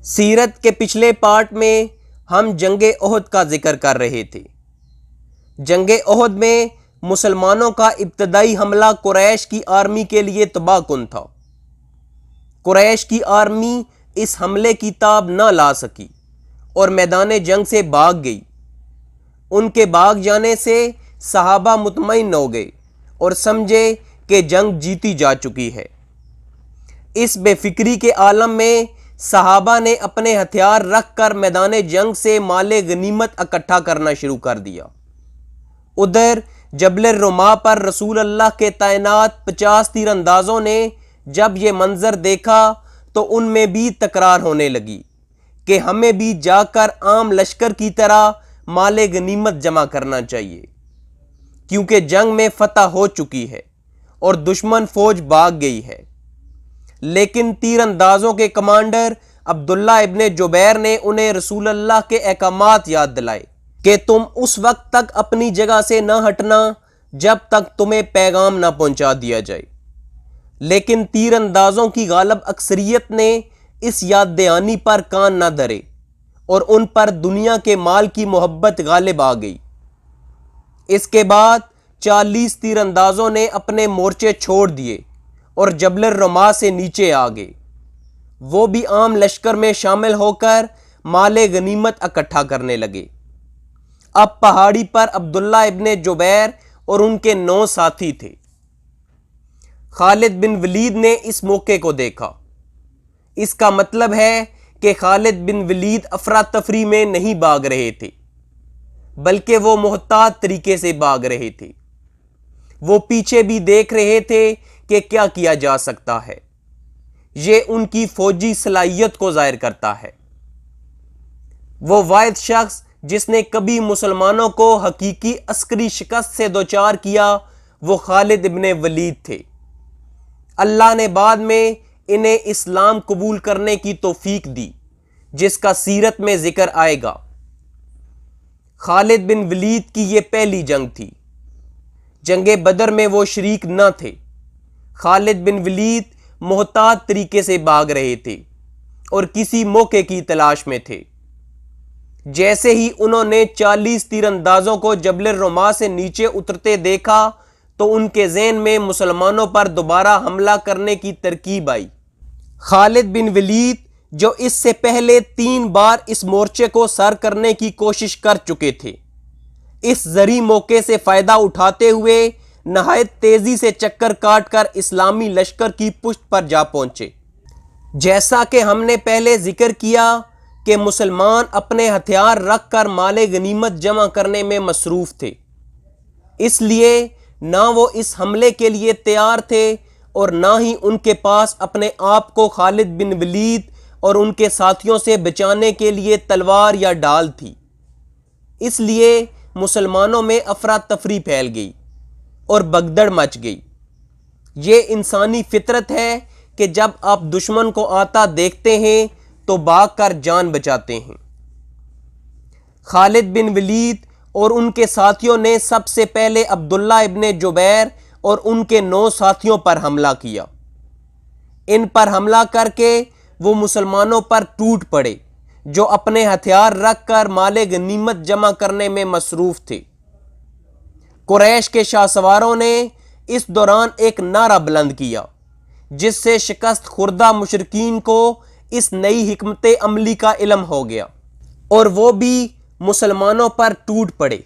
سیرت کے پچھلے پارٹ میں ہم جنگ احد کا ذکر کر رہے تھے۔ جنگ احد میں مسلمانوں کا ابتدائی حملہ قریش کی آرمی کے لیے تباہ کن تھا۔ قریش کی آرمی اس حملے کی تاب نہ لا سکی اور میدان جنگ سے بھاگ گئی۔ ان کے بھاگ جانے سے صحابہ مطمئن ہو گئے اور سمجھے کہ جنگ جیتی جا چکی ہے۔ اس بے فکری کے عالم میں صحابہ نے اپنے ہتھیار رکھ کر میدان جنگ سے مال غنیمت اکٹھا کرنا شروع کر دیا۔ ادھر جبل الرماح پر رسول اللہ کے تعینات 50 تیر اندازوں نے جب یہ منظر دیکھا تو ان میں بھی تکرار ہونے لگی کہ ہمیں بھی جا کر عام لشکر کی طرح مال غنیمت جمع کرنا چاہیے، کیونکہ جنگ میں فتح ہو چکی ہے اور دشمن فوج بھاگ گئی ہے۔ لیکن تیر اندازوں کے کمانڈر عبداللہ ابن جبیر نے انہیں رسول اللہ کے احکامات یاد دلائے کہ تم اس وقت تک اپنی جگہ سے نہ ہٹنا جب تک تمہیں پیغام نہ پہنچا دیا جائے۔ لیکن تیر اندازوں کی غالب اکثریت نے اس یاد دہانی پر کان نہ دھرے اور ان پر دنیا کے مال کی محبت غالب آ گئی۔ اس کے بعد 40 تیر اندازوں نے اپنے مورچے چھوڑ دیے اور جبل الرماح سے نیچے آ گئے۔ وہ بھی عام لشکر میں شامل ہو کر مال غنیمت اکٹھا کرنے لگے۔ اب پہاڑی پر عبداللہ ابن جبیر اور ان کے 9 ساتھی تھے۔ خالد بن ولید نے اس موقع کو دیکھا۔ اس کا مطلب ہے کہ خالد بن ولید افراتفری میں نہیں بھاگ رہے تھے، بلکہ وہ محتاط طریقے سے بھاگ رہے تھے۔ وہ پیچھے بھی دیکھ رہے تھے کہ کیا کیا جا سکتا ہے۔ یہ ان کی فوجی صلاحیت کو ظاہر کرتا ہے۔ وہ واحد شخص جس نے کبھی مسلمانوں کو حقیقی عسکری شکست سے دوچار کیا وہ خالد ابن ولید تھے۔ اللہ نے بعد میں انہیں اسلام قبول کرنے کی توفیق دی، جس کا سیرت میں ذکر آئے گا۔ خالد بن ولید کی یہ پہلی جنگ تھی۔ جنگ بدر میں وہ شریک نہ تھے۔ خالد بن ولید محتاط طریقے سے بھاگ رہے تھے اور کسی موقع کی تلاش میں تھے۔ جیسے ہی انہوں نے 40 تیر اندازوں کو جبل الرماح سے نیچے اترتے دیکھا تو ان کے ذہن میں مسلمانوں پر دوبارہ حملہ کرنے کی ترکیب آئی۔ خالد بن ولید جو اس سے پہلے 3 بار اس مورچے کو سر کرنے کی کوشش کر چکے تھے، اس زرعی موقع سے فائدہ اٹھاتے ہوئے نہایت تیزی سے چکر کاٹ کر اسلامی لشکر کی پشت پر جا پہنچے۔ جیسا کہ ہم نے پہلے ذکر کیا کہ مسلمان اپنے ہتھیار رکھ کر مال غنیمت جمع کرنے میں مصروف تھے، اس لیے نہ وہ اس حملے کے لیے تیار تھے اور نہ ہی ان کے پاس اپنے آپ کو خالد بن ولید اور ان کے ساتھیوں سے بچانے کے لیے تلوار یا ڈال تھی۔ اس لیے مسلمانوں میں افراتفری پھیل گئی اور بگدڑ مچ گئی۔ یہ انسانی فطرت ہے کہ جب آپ دشمن کو آتا دیکھتے ہیں تو بھاگ کر جان بچاتے ہیں۔ خالد بن ولید اور ان کے ساتھیوں نے سب سے پہلے عبداللہ ابن جبیر اور ان کے 9 ساتھیوں پر حملہ کیا۔ ان پر حملہ کر کے وہ مسلمانوں پر ٹوٹ پڑے جو اپنے ہتھیار رکھ کر مال غنیمت جمع کرنے میں مصروف تھے۔ قریش کے شاہ سواروں نے اس دوران ایک نعرہ بلند کیا جس سے شکست خوردہ مشرکین کو اس نئی حکمت عملی کا علم ہو گیا اور وہ بھی مسلمانوں پر ٹوٹ پڑے۔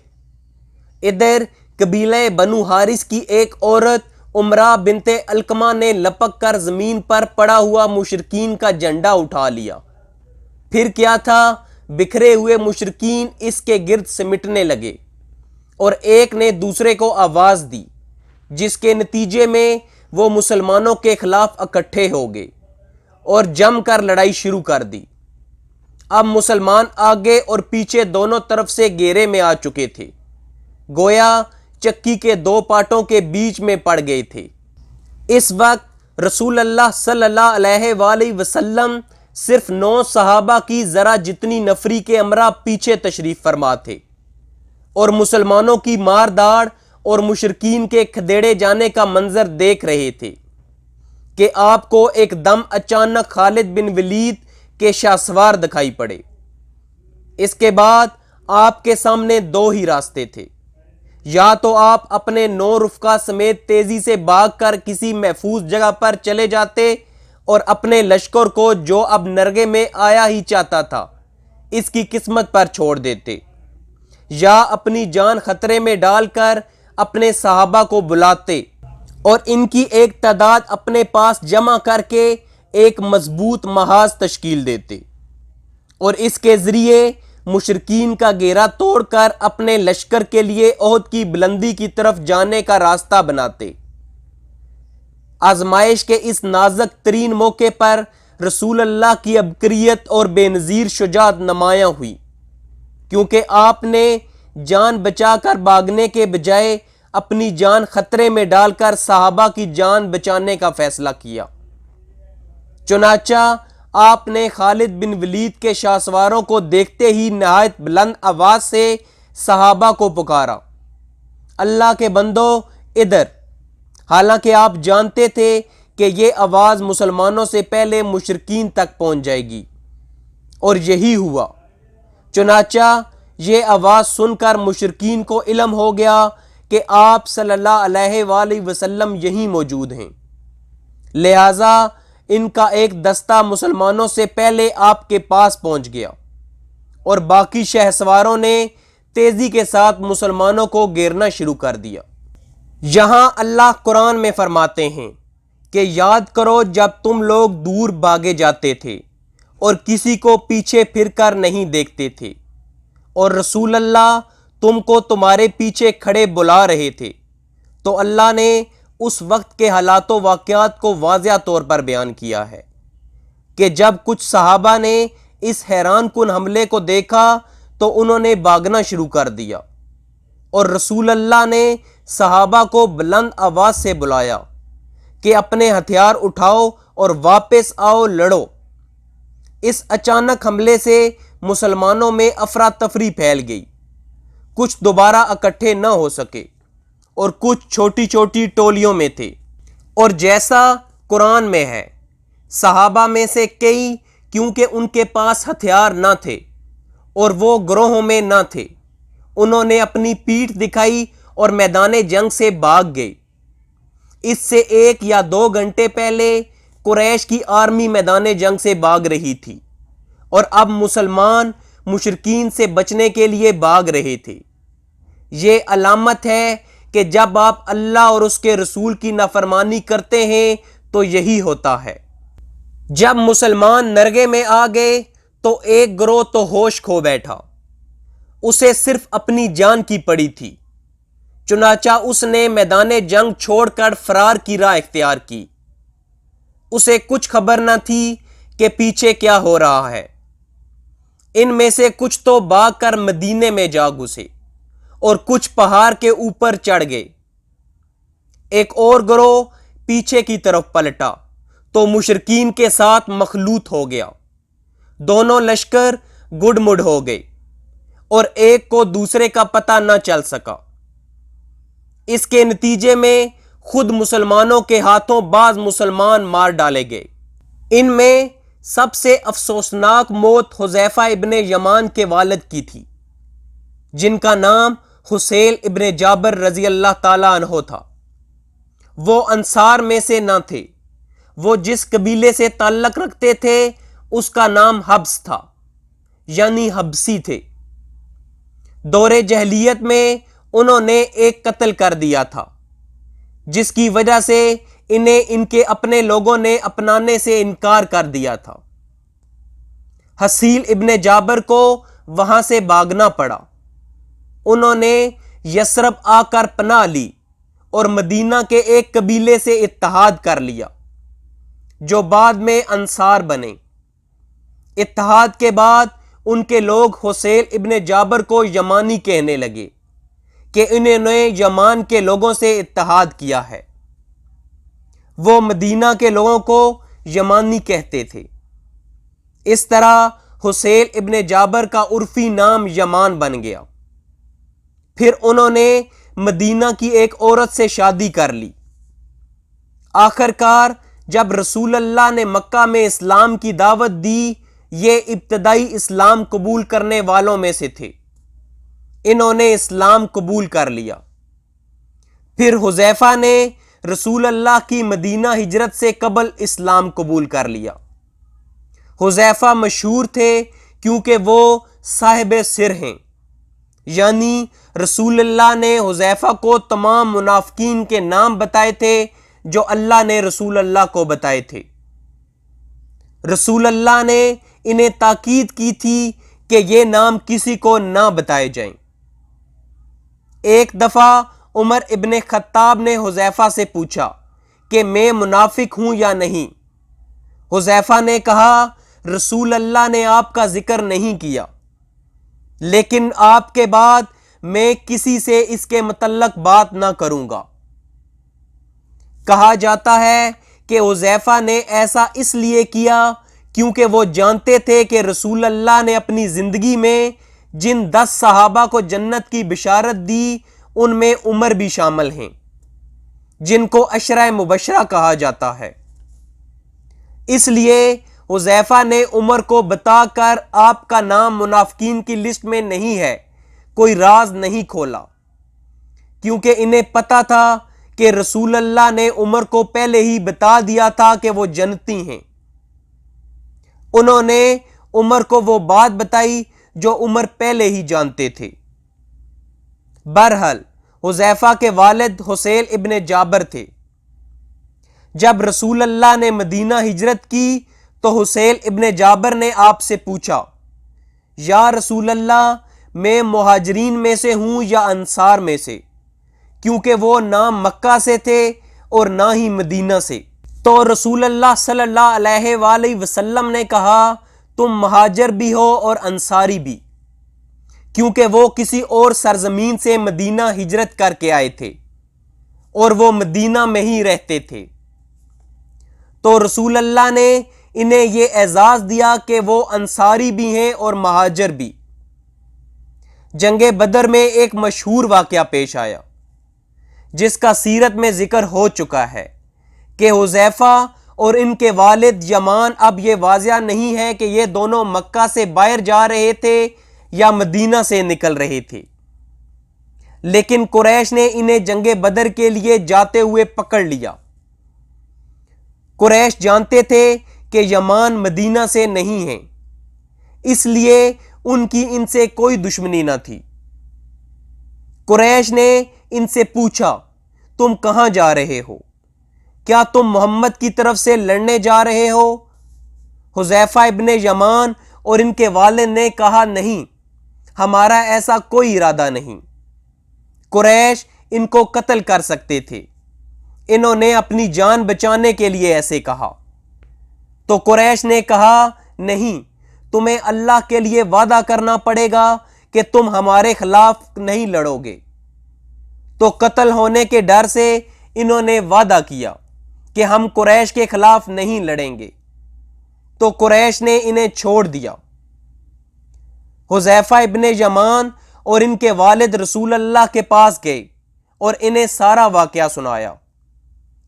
ادھر قبیلہ بنو حارث کی ایک عورت امرا بنت علقمہ نے لپک کر زمین پر پڑا ہوا مشرکین کا جھنڈا اٹھا لیا۔ پھر کیا تھا، بکھرے ہوئے مشرکین اس کے گرد سمٹنے لگے اور ایک نے دوسرے کو آواز دی، جس کے نتیجے میں وہ مسلمانوں کے خلاف اکٹھے ہو گئے اور جم کر لڑائی شروع کر دی۔ اب مسلمان آگے اور پیچھے دونوں طرف سے گھیرے میں آ چکے تھے، گویا چکی کے 2 پارٹوں کے بیچ میں پڑ گئے تھے۔ اس وقت رسول اللہ صلی اللہ علیہ وآلہ وسلم صرف 9 صحابہ کی ذرا جتنی نفری کے امرا پیچھے تشریف فرما تھے اور مسلمانوں کی مار داڑ اور مشرکین کے کھدیڑے جانے کا منظر دیکھ رہے تھے کہ آپ کو ایک دم اچانک خالد بن ولید کے شاہسوار دکھائی پڑے۔ اس کے بعد آپ کے سامنے دو ہی راستے تھے، یا تو آپ اپنے 9 رفقا سمیت تیزی سے بھاگ کر کسی محفوظ جگہ پر چلے جاتے اور اپنے لشکر کو جو اب نرگے میں آیا ہی چاہتا تھا اس کی قسمت پر چھوڑ دیتے، یا اپنی جان خطرے میں ڈال کر اپنے صحابہ کو بلاتے اور ان کی ایک تعداد اپنے پاس جمع کر کے ایک مضبوط محاذ تشکیل دیتے اور اس کے ذریعے مشرکین کا گھیرا توڑ کر اپنے لشکر کے لیے احد کی بلندی کی طرف جانے کا راستہ بناتے۔ آزمائش کے اس نازک ترین موقع پر رسول اللہ کی عبقریت اور بے نظیر شجاعت نمایاں ہوئی، کیونکہ آپ نے جان بچا کر بھاگنے کے بجائے اپنی جان خطرے میں ڈال کر صحابہ کی جان بچانے کا فیصلہ کیا۔ چنانچہ آپ نے خالد بن ولید کے شاہسواروں کو دیکھتے ہی نہایت بلند آواز سے صحابہ کو پکارا، اللہ کے بندو ادھر! حالانکہ آپ جانتے تھے کہ یہ آواز مسلمانوں سے پہلے مشرکین تک پہنچ جائے گی، اور یہی ہوا۔ چنانچہ یہ آواز سن کر مشرکین کو علم ہو گیا کہ آپ صلی اللہ علیہ وآلہ وسلم یہیں موجود ہیں، لہٰذا ان کا ایک دستہ مسلمانوں سے پہلے آپ کے پاس پہنچ گیا اور باقی شہسواروں نے تیزی کے ساتھ مسلمانوں کو گھیرنا شروع کر دیا۔ یہاں اللہ قرآن میں فرماتے ہیں کہ یاد کرو جب تم لوگ دور بھاگے جاتے تھے اور کسی کو پیچھے پھر کر نہیں دیکھتے تھے اور رسول اللہ تم کو تمہارے پیچھے کھڑے بلا رہے تھے، تو اللہ نے اس وقت کے حالات و واقعات کو واضح طور پر بیان کیا ہے کہ جب کچھ صحابہ نے اس حیران کن حملے کو دیکھا تو انہوں نے بھاگنا شروع کر دیا اور رسول اللہ نے صحابہ کو بلند آواز سے بلایا کہ اپنے ہتھیار اٹھاؤ اور واپس آؤ، لڑو۔ اس اچانک حملے سے مسلمانوں میں افراتفری پھیل گئی، کچھ دوبارہ اکٹھے نہ ہو سکے اور کچھ چھوٹی چھوٹی ٹولیوں میں تھے، اور جیسا قرآن میں ہے صحابہ میں سے کئی کیونکہ ان کے پاس ہتھیار نہ تھے اور وہ گروہوں میں نہ تھے، انہوں نے اپنی پیٹھ دکھائی اور میدان جنگ سے بھاگ گئے۔ اس سے 1 یا 2 گھنٹے پہلے قریش کی آرمی میدان جنگ سے بھاگ رہی تھی اور اب مسلمان مشرکین سے بچنے کے لیے بھاگ رہے تھے۔ یہ علامت ہے کہ جب آپ اللہ اور اس کے رسول کی نافرمانی کرتے ہیں تو یہی ہوتا ہے۔ جب مسلمان نرگے میں آ گئے تو ایک گروہ تو ہوش کھو بیٹھا، اسے صرف اپنی جان کی پڑی تھی، چنانچہ اس نے میدان جنگ چھوڑ کر فرار کی راہ اختیار کی۔ اسے کچھ خبر نہ تھی کہ پیچھے کیا ہو رہا ہے۔ ان میں سے کچھ تو بھاگ کر مدینے میں جا گھسے اور کچھ پہاڑ کے اوپر چڑھ گئے۔ ایک اور گروہ پیچھے کی طرف پلٹا تو مشرکین کے ساتھ مخلوط ہو گیا، دونوں لشکر گڈ مڈ ہو گئے اور ایک کو دوسرے کا پتہ نہ چل سکا۔ اس کے نتیجے میں خود مسلمانوں کے ہاتھوں بعض مسلمان مار ڈالے گئے۔ ان میں سب سے افسوسناک موت حذیفہ ابن یمان کے والد کی تھی، جن کا نام حسیل ابن جابر رضی اللہ تعالیٰ عنہ تھا۔ وہ انصار میں سے نہ تھے، وہ جس قبیلے سے تعلق رکھتے تھے اس کا نام حبس تھا، یعنی حبسی تھے۔ دور جہلیت میں انہوں نے ایک قتل کر دیا تھا، جس کی وجہ سے انہیں ان کے اپنے لوگوں نے اپنانے سے انکار کر دیا تھا۔ حسیل ابن جابر کو وہاں سے بھاگنا پڑا۔ انہوں نے یثرب آ کر پناہ لی اور مدینہ کے ایک قبیلے سے اتحاد کر لیا جو بعد میں انصار بنے۔ اتحاد کے بعد ان کے لوگ حسیل ابن جابر کو یمانی کہنے لگے کہ انہوں نے یمان کے لوگوں سے اتحاد کیا ہے۔ وہ مدینہ کے لوگوں کو یمانی کہتے تھے۔ اس طرح حسیل ابن جابر کا عرفی نام یمان بن گیا۔ پھر انہوں نے مدینہ کی ایک عورت سے شادی کر لی۔ آخر کار جب رسول اللہ نے مکہ میں اسلام کی دعوت دی، یہ ابتدائی اسلام قبول کرنے والوں میں سے تھے۔ انہوں نے اسلام قبول کر لیا۔ پھر حذیفہ نے رسول اللہ کی مدینہ ہجرت سے قبل اسلام قبول کر لیا۔ حذیفہ مشہور تھے کیونکہ وہ صاحب سر ہیں، یعنی رسول اللہ نے حذیفہ کو تمام منافقین کے نام بتائے تھے جو اللہ نے رسول اللہ کو بتائے تھے۔ رسول اللہ نے انہیں تاکید کی تھی کہ یہ نام کسی کو نہ بتائے جائیں۔ ایک دفعہ عمر ابن خطاب نے حذیفہ سے پوچھا کہ میں منافق ہوں یا نہیں۔ حذیفہ نے کہا رسول اللہ نے آپ کا ذکر نہیں کیا، لیکن آپ کے بعد میں کسی سے اس کے متعلق بات نہ کروں گا۔ کہا جاتا ہے کہ حذیفہ نے ایسا اس لیے کیا کیونکہ وہ جانتے تھے کہ رسول اللہ نے اپنی زندگی میں جن 10 صحابہ کو جنت کی بشارت دی ان میں عمر بھی شامل ہیں، جن کو عشرہ مبشرہ کہا جاتا ہے۔ اس لیے حذیفہ نے عمر کو بتا کر آپ کا نام منافقین کی لسٹ میں نہیں ہے کوئی راز نہیں کھولا، کیونکہ انہیں پتا تھا کہ رسول اللہ نے عمر کو پہلے ہی بتا دیا تھا کہ وہ جنتی ہیں۔ انہوں نے عمر کو وہ بات بتائی جو عمر پہلے ہی جانتے تھے۔ بہرحال حذیفہ کے والد حسیل ابن جابر تھے۔ جب رسول اللہ نے مدینہ ہجرت کی تو حسیل ابن جابر نے آپ سے پوچھا، یا رسول اللہ میں مہاجرین میں سے ہوں یا انصار میں سے، کیونکہ وہ نہ مکہ سے تھے اور نہ ہی مدینہ سے۔ تو رسول اللہ صلی اللہ علیہ وآلہ وسلم نے کہا تم مہاجر بھی ہو اور انصاری بھی، کیونکہ وہ کسی اور سرزمین سے مدینہ ہجرت کر کے آئے تھے اور وہ مدینہ میں ہی رہتے تھے۔ تو رسول اللہ نے انہیں یہ اعزاز دیا کہ وہ انصاری بھی ہیں اور مہاجر بھی۔ جنگ بدر میں ایک مشہور واقعہ پیش آیا جس کا سیرت میں ذکر ہو چکا ہے کہ حذیفہ اور ان کے والد یمان، اب یہ واضح نہیں ہے کہ یہ دونوں مکہ سے باہر جا رہے تھے یا مدینہ سے نکل رہے تھے، لیکن قریش نے انہیں جنگ بدر کے لیے جاتے ہوئے پکڑ لیا۔ قریش جانتے تھے کہ یمان مدینہ سے نہیں ہیں، اس لیے ان کی ان سے کوئی دشمنی نہ تھی۔ قریش نے ان سے پوچھا تم کہاں جا رہے ہو؟ کیا تم محمد کی طرف سے لڑنے جا رہے ہو؟ حذیفہ ابن یمان اور ان کے والد نے کہا نہیں، ہمارا ایسا کوئی ارادہ نہیں۔ قریش ان کو قتل کر سکتے تھے، انہوں نے اپنی جان بچانے کے لیے ایسے کہا۔ تو قریش نے کہا نہیں، تمہیں اللہ کے لیے وعدہ کرنا پڑے گا کہ تم ہمارے خلاف نہیں لڑو گے۔ تو قتل ہونے کے ڈر سے انہوں نے وعدہ کیا کہ ہم قریش کے خلاف نہیں لڑیں گے۔ تو قریش نے انہیں چھوڑ دیا۔ حذیفہ ابن یمان اور ان کے والد رسول اللہ کے پاس گئے اور انہیں سارا واقعہ سنایا۔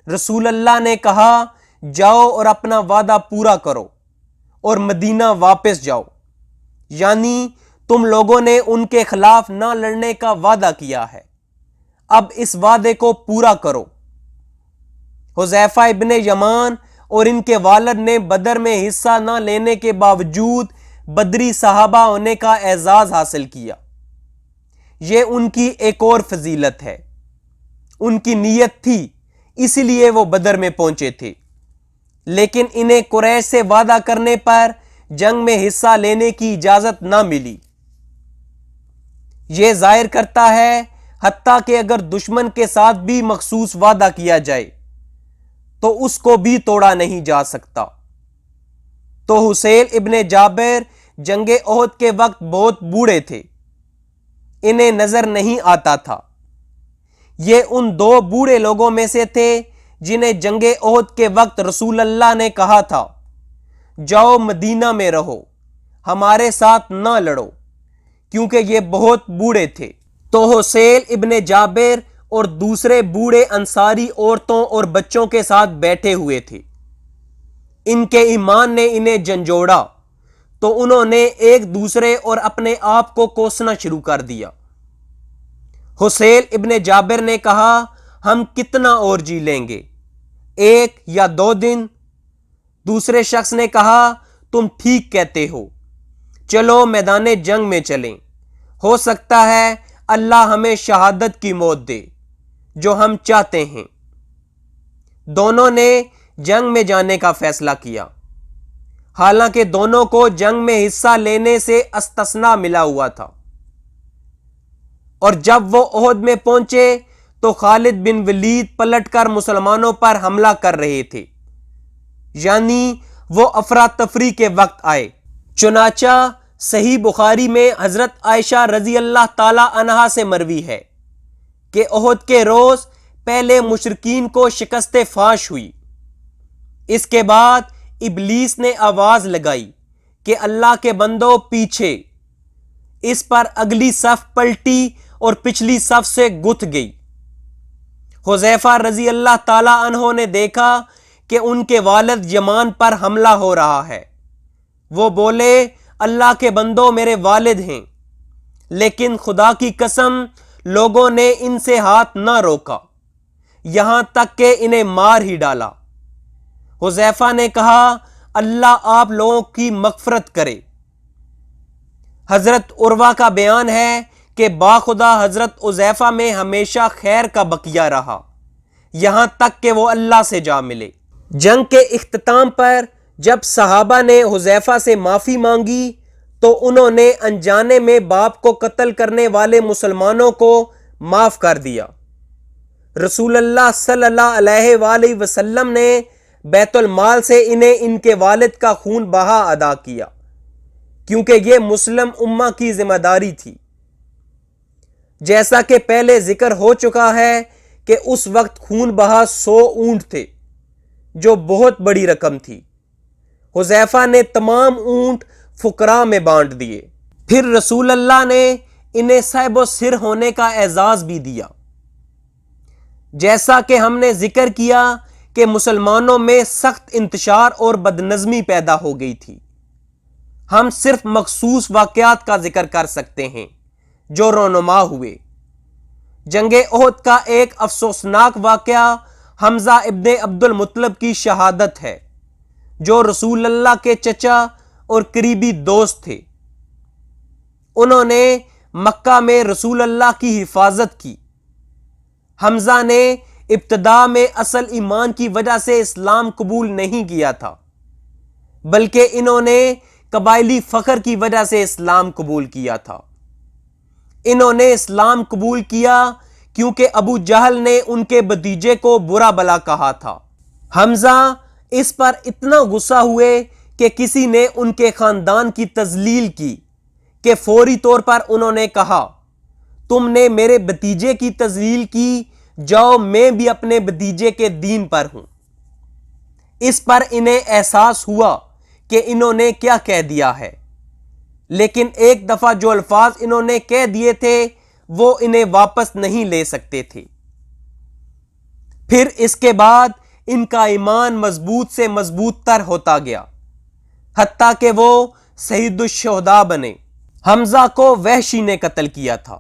رسول اللہ نے کہا جاؤ اور اپنا وعدہ پورا کرو اور مدینہ واپس جاؤ، یعنی تم لوگوں نے ان کے خلاف نہ لڑنے کا وعدہ کیا ہے، اب اس وعدے کو پورا کرو۔ حذیفہ ابن یمان اور ان کے والد نے بدر میں حصہ نہ لینے کے باوجود بدری صحابہ ہونے کا اعزاز حاصل کیا۔ یہ ان کی ایک اور فضیلت ہے۔ ان کی نیت تھی اسی لیے وہ بدر میں پہنچے تھے، لیکن انہیں قریش سے وعدہ کرنے پر جنگ میں حصہ لینے کی اجازت نہ ملی۔ یہ ظاہر کرتا ہے حتیٰ کہ اگر دشمن کے ساتھ بھی مخصوص وعدہ کیا جائے تو اس کو بھی توڑا نہیں جا سکتا۔ تو حسیل ابن جابر جنگ احد کے وقت بہت بوڑھے تھے، انہیں نظر نہیں آتا تھا۔ یہ ان 2 بوڑھے لوگوں میں سے تھے جنہیں جنگ احد کے وقت رسول اللہ نے کہا تھا جاؤ مدینہ میں رہو، ہمارے ساتھ نہ لڑو، کیونکہ یہ بہت بوڑھے تھے۔ تو حسیل ابن جابر اور دوسرے بوڑھے انصاری عورتوں اور بچوں کے ساتھ بیٹھے ہوئے تھے۔ ان کے ایمان نے انہیں جھنجھوڑا تو انہوں نے ایک دوسرے اور اپنے آپ کو کوسنا شروع کر دیا۔ حسیل ابن جابر نے کہا، ہم کتنا اور جی لیں گے، 1 یا 2 دن؟ دوسرے شخص نے کہا، تم ٹھیک کہتے ہو، چلو میدان جنگ میں چلیں، ہو سکتا ہے اللہ ہمیں شہادت کی موت دے جو ہم چاہتے ہیں۔ دونوں نے جنگ میں جانے کا فیصلہ کیا، حالانکہ دونوں کو جنگ میں حصہ لینے سے استثنا ملا ہوا تھا، اور جب وہ احد میں پہنچے تو خالد بن ولید پلٹ کر مسلمانوں پر حملہ کر رہے تھے، یعنی وہ افراتفری کے وقت آئے۔ چنانچہ صحیح بخاری میں حضرت عائشہ رضی اللہ تعالی عنہا سے مروی ہے کہ احد کے روز پہلے مشرکین کو شکست فاش ہوئی، اس کے بعد ابلیس نے آواز لگائی کہ اللہ کے بندوں پیچھے، اس پر اگلی صف پلٹی اور پچھلی صف سے گتھ گئی۔ حذیفہ رضی اللہ تعالی عنہ نے دیکھا کہ ان کے والد یمان پر حملہ ہو رہا ہے، وہ بولے، اللہ کے بندوں میرے والد ہیں، لیکن خدا کی قسم لوگوں نے ان سے ہاتھ نہ روکا، یہاں تک کہ انہیں مار ہی ڈالا۔ حذیفہ نے کہا، اللہ آپ لوگوں کی مغفرت کرے۔ حضرت عروہ کا بیان ہے کہ باخدا حضرت حذیفہ میں ہمیشہ خیر کا بقیہ رہا، یہاں تک کہ وہ اللہ سے جا ملے۔ جنگ کے اختتام پر جب صحابہ نے حذیفہ سے معافی مانگی تو انہوں نے انجانے میں باپ کو قتل کرنے والے مسلمانوں کو معاف کر دیا۔ رسول اللہ صلی اللہ علیہ وآلہ وسلم نے بیت المال سے انہیں ان کے والد کا خون بہا ادا کیا، کیونکہ یہ مسلم امہ کی ذمہ داری تھی۔ جیسا کہ پہلے ذکر ہو چکا ہے کہ اس وقت خون بہا 100 اونٹ تھے، جو بہت بڑی رقم تھی۔ حذیفہ نے تمام اونٹ فقراء میں بانٹ دیے، پھر رسول اللہ نے انہیں صاحب و سر ہونے کا اعزاز بھی دیا۔ جیسا کہ ہم نے ذکر کیا کہ مسلمانوں میں سخت انتشار اور بدنظمی پیدا ہو گئی تھی، ہم صرف مخصوص واقعات کا ذکر کر سکتے ہیں جو رونما ہوئے۔ جنگ احد کا ایک افسوسناک واقعہ حمزہ ابن عبد المطلب کی شہادت ہے، جو رسول اللہ کے چچا اور قریبی دوست تھے۔ انہوں نے مکہ میں رسول اللہ کی حفاظت کی۔ حمزہ نے ابتدا میں اصل ایمان کی وجہ سے اسلام قبول نہیں کیا تھا، بلکہ انہوں نے قبائلی فخر کی وجہ سے اسلام قبول کیا تھا۔ انہوں نے اسلام قبول کیا کیونکہ ابو جہل نے ان کے بھتیجے کو برا بلا کہا تھا۔ حمزہ اس پر اتنا غصہ ہوئے کہ کسی نے ان کے خاندان کی تذلیل کی کہ فوری طور پر انہوں نے کہا، تم نے میرے بھتیجے کی تذلیل کی، جاؤ میں بھی اپنے بھتیجے کے دین پر ہوں۔ اس پر انہیں احساس ہوا کہ انہوں نے کیا کہہ دیا ہے، لیکن ایک دفعہ جو الفاظ انہوں نے کہہ دیے تھے وہ انہیں واپس نہیں لے سکتے تھے۔ پھر اس کے بعد ان کا ایمان مضبوط سے مضبوط تر ہوتا گیا، حتیٰ کہ وہ سید الشہداء بنے۔ حمزہ کو وحشی نے قتل کیا تھا۔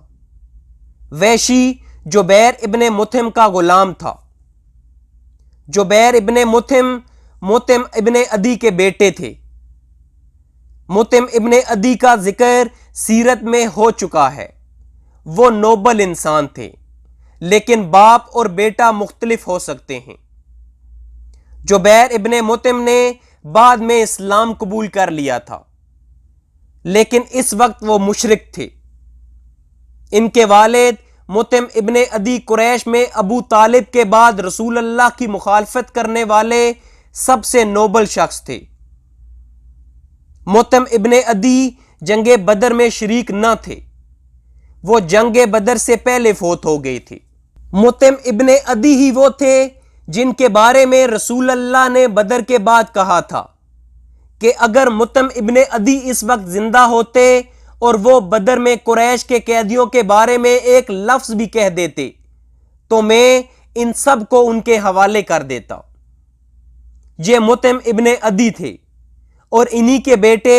وحشی جبیر ابن مطعم کا غلام تھا۔ جبیر ابن مطعم ابن عدی کے بیٹے تھے۔ مطعم ابن عدی کا ذکر سیرت میں ہو چکا ہے۔ وہ نوبل انسان تھے، لیکن باپ اور بیٹا مختلف ہو سکتے ہیں۔ جبیر ابن مطعم نے بعد میں اسلام قبول کر لیا تھا، لیکن اس وقت وہ مشرک تھے۔ ان کے والد مطعم ابن عدی قریش میں ابو طالب کے بعد رسول اللہ کی مخالفت کرنے والے سب سے نوبل شخص تھے۔ مطعم ابن عدی جنگ بدر میں شریک نہ تھے، وہ جنگ بدر سے پہلے فوت ہو گئے تھے۔ مطعم ابن عدی ہی وہ تھے جن کے بارے میں رسول اللہ نے بدر کے بعد کہا تھا کہ اگر مطعم ابن عدی اس وقت زندہ ہوتے اور وہ بدر میں قریش کے قیدیوں کے بارے میں ایک لفظ بھی کہہ دیتے تو میں ان سب کو ان کے حوالے کر دیتا۔ یہ مطعم ابن عدی تھے، اور انہی کے بیٹے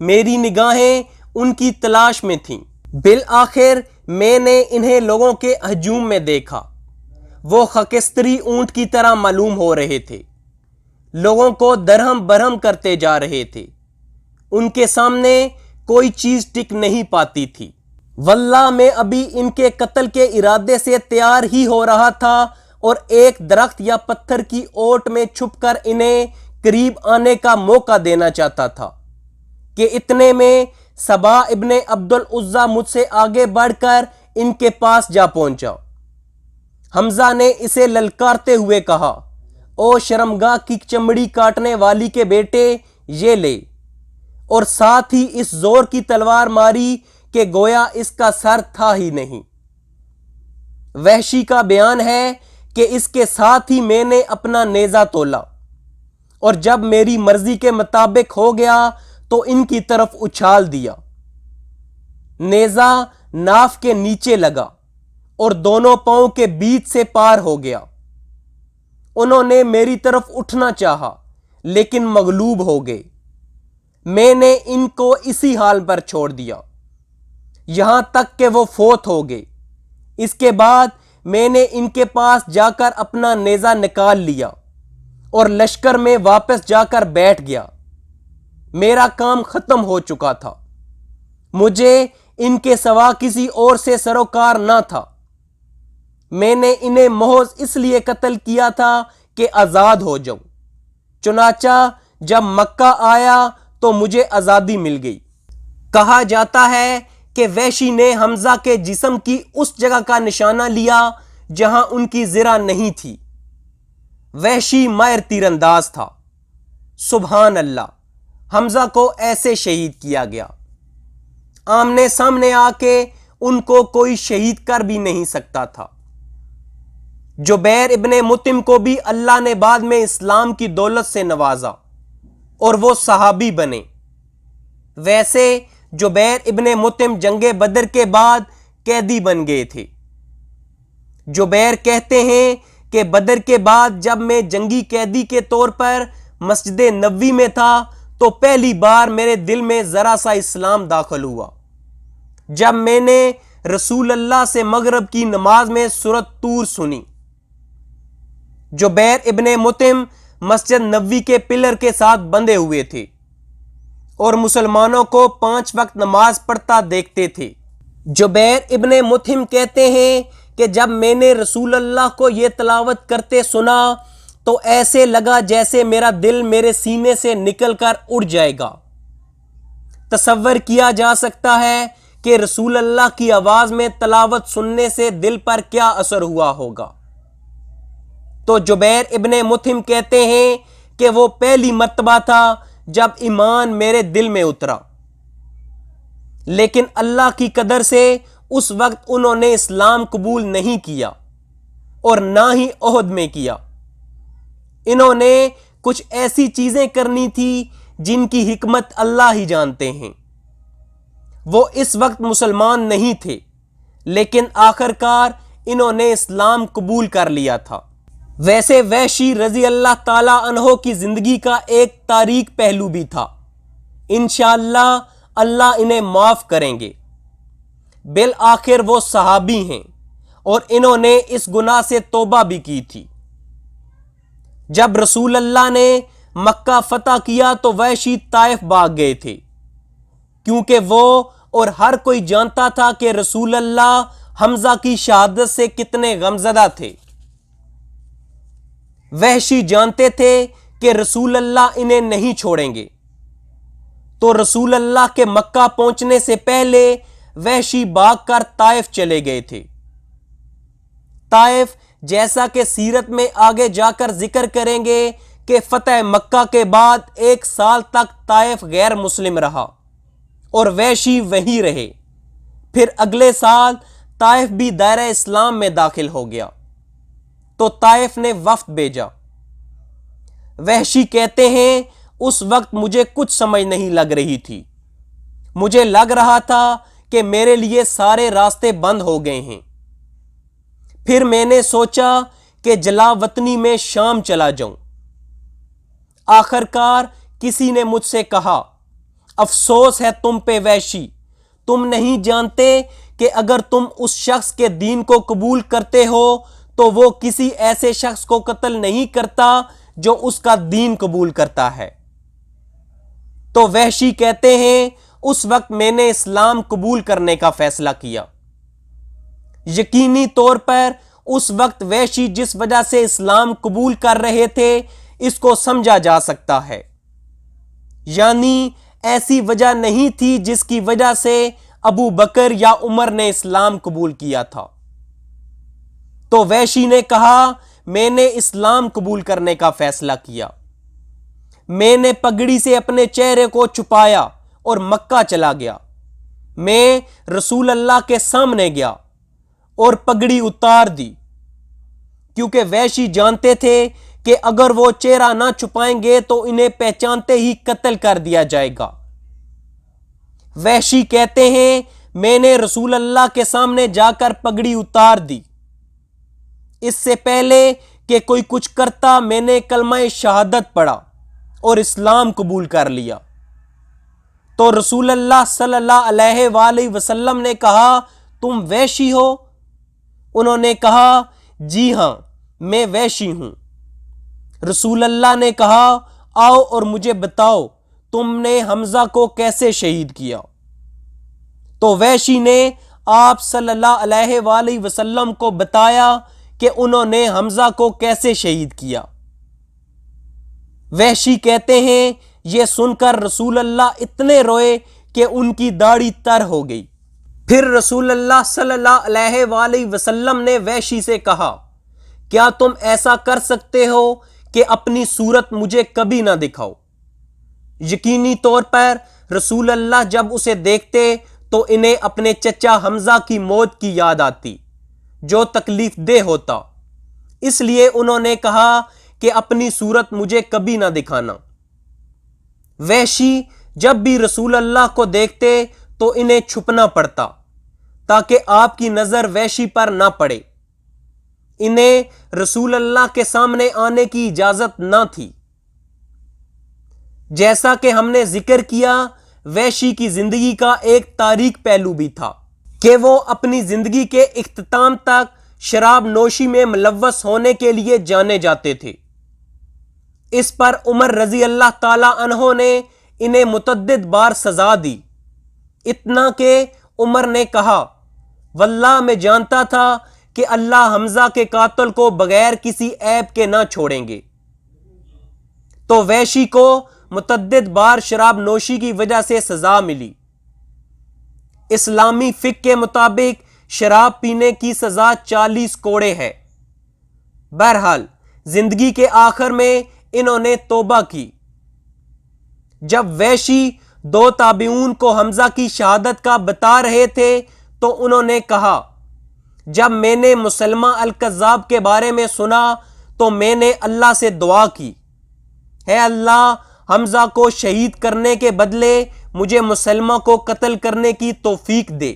میری نگاہیں ان کی تلاش میں تھیں۔ بالآخر میں نے انہیں لوگوں کے ہجوم میں دیکھا۔ وہ خاکستری اونٹ کی طرح معلوم ہو رہے تھے، لوگوں کو درہم برہم کرتے جا رہے تھے۔ ان کے سامنے کوئی چیز ٹک نہیں پاتی تھی۔ واللہ میں ابھی ان کے قتل کے ارادے سے تیار ہی ہو رہا تھا اور ایک درخت یا پتھر کی اوٹ میں چھپ کر انہیں قریب آنے کا موقع دینا چاہتا تھا کہ اتنے میں سبا ابن عبد العزیٰ مجھ سے آگے بڑھ کر ان کے پاس جا پہنچا۔ حمزہ نے اسے للکارتے ہوئے کہا، او شرمگاہ کی چمڑی کاٹنے والی کے بیٹے، یہ لے، اور ساتھ ہی اس زور کی تلوار ماری کہ گویا اس کا سر تھا ہی نہیں۔ وحشی کا بیان ہے کہ اس کے ساتھ ہی میں نے اپنا نیزہ تولا، اور جب میری مرضی کے مطابق ہو گیا تو ان کی طرف اچھال دیا۔ نیزہ ناف کے نیچے لگا اور دونوں پاؤں کے بیچ سے پار ہو گیا۔ انہوں نے میری طرف اٹھنا چاہا لیکن مغلوب ہو گئے۔ میں نے ان کو اسی حال پر چھوڑ دیا یہاں تک کہ وہ فوت ہو گئے۔ اس کے بعد میں نے ان کے پاس جا کر اپنا نیزہ نکال لیا اور لشکر میں واپس جا کر بیٹھ گیا۔ میرا کام ختم ہو چکا تھا، مجھے ان کے سوا کسی اور سے سروکار نہ تھا۔ میں نے انہیں محض اس لیے قتل کیا تھا کہ آزاد ہو جاؤں۔ چنانچہ جب مکہ آیا تو مجھے آزادی مل گئی۔ کہا جاتا ہے کہ وحشی نے حمزہ کے جسم کی اس جگہ کا نشانہ لیا جہاں ان کی زرہ نہیں تھی۔ وحشی ماہر تیر انداز تھا۔ سبحان اللہ، حمزہ کو ایسے شہید کیا گیا۔ آمنے سامنے آ کے ان کو کوئی شہید کر بھی نہیں سکتا تھا۔ جبیر ابن مطعم کو بھی اللہ نے بعد میں اسلام کی دولت سے نوازا اور وہ صحابی بنے۔ ویسے جبیر ابن مطعم جنگ بدر کے بعد قیدی بن گئے تھے۔ جبیر کہتے ہیں کہ بدر کے بعد جب میں جنگی قیدی کے طور پر مسجد نبوی میں تھا تو پہلی بار میرے دل میں ذرا سا اسلام داخل ہوا جب میں نے رسول اللہ سے مغرب کی نماز میں سورۃ طور سنی۔ جبیر ابن مطعم مسجد نبوی کے پلر کے ساتھ بندھے ہوئے تھے اور مسلمانوں کو 5 وقت نماز پڑھتا دیکھتے تھے۔ جبیر ابن مطعم کہتے ہیں کہ جب میں نے رسول اللہ کو یہ تلاوت کرتے سنا تو ایسے لگا جیسے میرا دل میرے سینے سے نکل کر اڑ جائے گا۔ تصور کیا جا سکتا ہے کہ رسول اللہ کی آواز میں تلاوت سننے سے دل پر کیا اثر ہوا ہوگا۔ تو جبیر ابن مطعم کہتے ہیں کہ وہ پہلی مرتبہ تھا جب ایمان میرے دل میں اترا، لیکن اللہ کی قدر سے اس وقت انہوں نے اسلام قبول نہیں کیا اور نہ ہی احد میں کیا۔ انہوں نے کچھ ایسی چیزیں کرنی تھی جن کی حکمت اللہ ہی جانتے ہیں۔ وہ اس وقت مسلمان نہیں تھے، لیکن آخرکار انہوں نے اسلام قبول کر لیا تھا۔ ویسے وحشی رضی اللہ تعالی عنہ کی زندگی کا ایک تاریک پہلو بھی تھا۔ انشاءاللہ اللہ انہیں معاف کریں گے۔ بالآخر وہ صحابی ہیں اور انہوں نے اس گناہ سے توبہ بھی کی تھی۔ جب رسول اللہ نے مکہ فتح کیا تو وحشی طائف بھاگ گئے تھے، کیونکہ وہ اور ہر کوئی جانتا تھا کہ رسول اللہ حمزہ کی شہادت سے کتنے غمزدہ تھے۔ وحشی جانتے تھے کہ رسول اللہ انہیں نہیں چھوڑیں گے، تو رسول اللہ کے مکہ پہنچنے سے پہلے وحشی بھاگ کر طائف چلے گئے تھے۔ طائف، جیسا کہ سیرت میں آگے جا کر ذکر کریں گے کہ فتح مکہ کے بعد 1 سال تک طائف غیر مسلم رہا اور وحشی وہیں رہے۔ پھر اگلے سال طائف بھی دائرہ اسلام میں داخل ہو گیا تو طائف نے وفد بھیجا۔ وحشی کہتے ہیں اس وقت مجھے کچھ سمجھ نہیں لگ رہی تھی، مجھے لگ رہا تھا کہ میرے لیے سارے راستے بند ہو گئے ہیں۔ پھر میں نے سوچا کہ جلا وطنی میں شام چلا جاؤں۔ آخرکار کسی نے مجھ سے کہا، افسوس ہے تم پہ وحشی، تم نہیں جانتے کہ اگر تم اس شخص کے دین کو قبول کرتے ہو تو وہ کسی ایسے شخص کو قتل نہیں کرتا جو اس کا دین قبول کرتا ہے۔ تو وحشی کہتے ہیں اس وقت میں نے اسلام قبول کرنے کا فیصلہ کیا۔ یقینی طور پر اس وقت وحشی جس وجہ سے اسلام قبول کر رہے تھے اس کو سمجھا جا سکتا ہے، یعنی ایسی وجہ نہیں تھی جس کی وجہ سے ابو بکر یا عمر نے اسلام قبول کیا تھا۔ تو وحشی نے کہا میں نے اسلام قبول کرنے کا فیصلہ کیا، میں نے پگڑی سے اپنے چہرے کو چھپایا اور مکہ چلا گیا، میں رسول اللہ کے سامنے گیا اور پگڑی اتار دی، کیونکہ وحشی جانتے تھے کہ اگر وہ چہرہ نہ چھپائیں گے تو انہیں پہچانتے ہی قتل کر دیا جائے گا۔ وحشی کہتے ہیں میں نے رسول اللہ کے سامنے جا کر پگڑی اتار دی، اس سے پہلے کہ کوئی کچھ کرتا میں نے کلمہ شہادت پڑھا اور اسلام قبول کر لیا۔ تو رسول اللہ صلی اللہ علیہ وآلہ وسلم نے کہا تم وحشی ہو؟ انہوں نے کہا جی ہاں میں وحشی ہوں۔ رسول اللہ نے کہا آؤ اور مجھے بتاؤ تم نے حمزہ کو کیسے شہید کیا؟ تو وحشی نے آپ صلی اللہ علیہ وآلہ وسلم کو بتایا کہ انہوں نے حمزہ کو کیسے شہید کیا۔ وحشی کہتے ہیں یہ سن کر رسول اللہ اتنے روئے کہ ان کی داڑھی تر ہو گئی۔ پھر رسول اللہ صلی اللہ علیہ وآلہ وسلم نے وحشی سے کہا کیا تم ایسا کر سکتے ہو کہ اپنی صورت مجھے کبھی نہ دکھاؤ؟ یقینی طور پر رسول اللہ جب اسے دیکھتے تو انہیں اپنے چچا حمزہ کی موت کی یاد آتی جو تکلیف دہ ہوتا، اس لیے انہوں نے کہا کہ اپنی صورت مجھے کبھی نہ دکھانا۔ وحشی جب بھی رسول اللہ کو دیکھتے تو انہیں چھپنا پڑتا تاکہ آپ کی نظر وحشی پر نہ پڑے، انہیں رسول اللہ کے سامنے آنے کی اجازت نہ تھی۔ جیسا کہ ہم نے ذکر کیا وحشی کی زندگی کا ایک تاریک پہلو بھی تھا کہ وہ اپنی زندگی کے اختتام تک شراب نوشی میں ملوث ہونے کے لیے جانے جاتے تھے۔ اس پر عمر رضی اللہ تعالی عنہ نے انہیں متعدد بار سزا دی، اتنا کہ عمر نے کہا واللہ میں جانتا تھا کہ اللہ حمزہ کے قاتل کو بغیر کسی عیب کے نہ چھوڑیں گے۔ تو وحشی کو متعدد بار شراب نوشی کی وجہ سے سزا ملی۔ اسلامی فقہ کے مطابق شراب پینے کی سزا 40 کوڑے ہے۔ بہرحال زندگی کے آخر میں انہوں نے توبہ کی۔ جب وحشی 2 تابعین کو حمزہ کی شہادت کا بتا رہے تھے تو انہوں نے کہا جب میں نے مسلمہ الکذاب کے بارے میں سنا تو میں نے اللہ سے دعا کی اے اللہ حمزہ کو شہید کرنے کے بدلے مجھے مسلمہ کو قتل کرنے کی توفیق دے،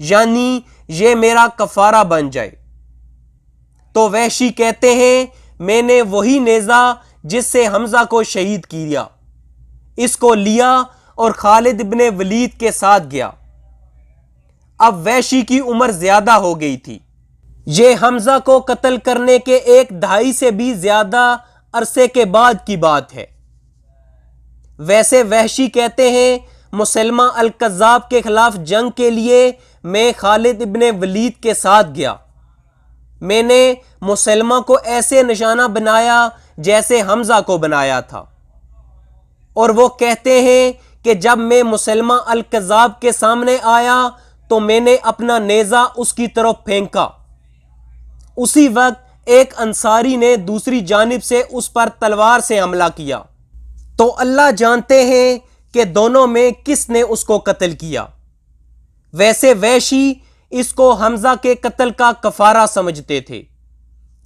یعنی یہ میرا کفارہ بن جائے۔ تو وحشی کہتے ہیں میں نے وہی نیزہ جس سے حمزہ کو شہید کیا اس کو لیا اور خالد ابن ولید کے ساتھ گیا۔ اب وحشی کی عمر زیادہ ہو گئی تھی، یہ حمزہ کو قتل کرنے کے 1 دہائی سے بھی زیادہ عرصے کے بعد کی بات ہے۔ ویسے وحشی کہتے ہیں مسلمہ الکذاب کے خلاف جنگ کے لیے میں خالد ابن ولید کے ساتھ گیا، میں نے مسلمہ کو ایسے نشانہ بنایا جیسے حمزہ کو بنایا تھا، اور وہ کہتے ہیں کہ جب میں مسلمہ الکذاب کے سامنے آیا تو میں نے اپنا نیزہ اس کی طرف پھینکا، اسی وقت ایک انصاری نے دوسری جانب سے اس پر تلوار سے حملہ کیا، تو اللہ جانتے ہیں کہ دونوں میں کس نے اس کو قتل کیا۔ ویسے وحشی اس کو حمزہ کے قتل کا کفارہ سمجھتے تھے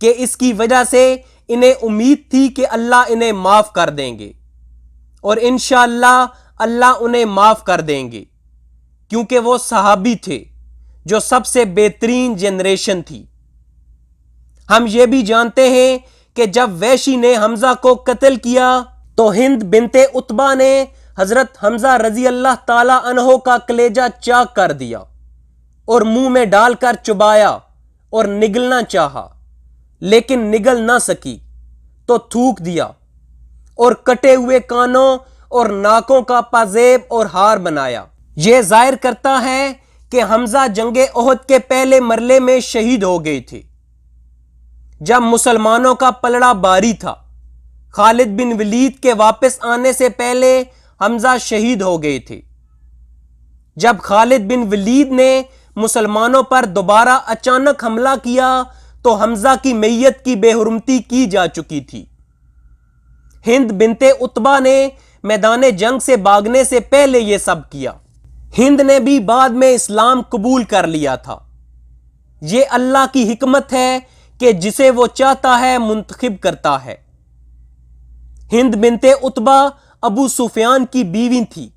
کہ اس کی وجہ سے انہیں امید تھی کہ اللہ انہیں معاف کر دیں گے، اور انشاءاللہ اللہ انہیں معاف کر دیں گے، کیونکہ وہ صحابی تھے جو سب سے بہترین جنریشن تھی۔ ہم یہ بھی جانتے ہیں کہ جب وحشی نے حمزہ کو قتل کیا تو ہند بنت عتبہ نے حضرت حمزہ رضی اللہ تعالی عنہ کا کلیجہ چاک کر دیا اور منہ میں ڈال کر چبایا اور نگلنا چاہا، لیکن نگل نہ سکی تو تھوک دیا اور کٹے ہوئے کانوں اور ناکوں کا پازیب اور ہار بنایا۔ یہ ظاہر کرتا ہے کہ حمزہ جنگ احد کے پہلے مرحلے میں شہید ہو گئے تھے، جب مسلمانوں کا پلڑا باری تھا۔ خالد بن ولید کے واپس آنے سے پہلے حمزہ شہید ہو گئے تھے۔ جب خالد بن ولید نے مسلمانوں پر دوبارہ اچانک حملہ کیا تو حمزہ کی میت کی بے حرمتی کی جا چکی تھی۔ ہند بنت عتبہ نے میدان جنگ سے بھاگنے سے پہلے یہ سب کیا۔ ہند نے بھی بعد میں اسلام قبول کر لیا تھا۔ یہ اللہ کی حکمت ہے کہ جسے وہ چاہتا ہے منتخب کرتا ہے۔ ہند بنت عتبہ ابو سفیان کی بیوی تھی۔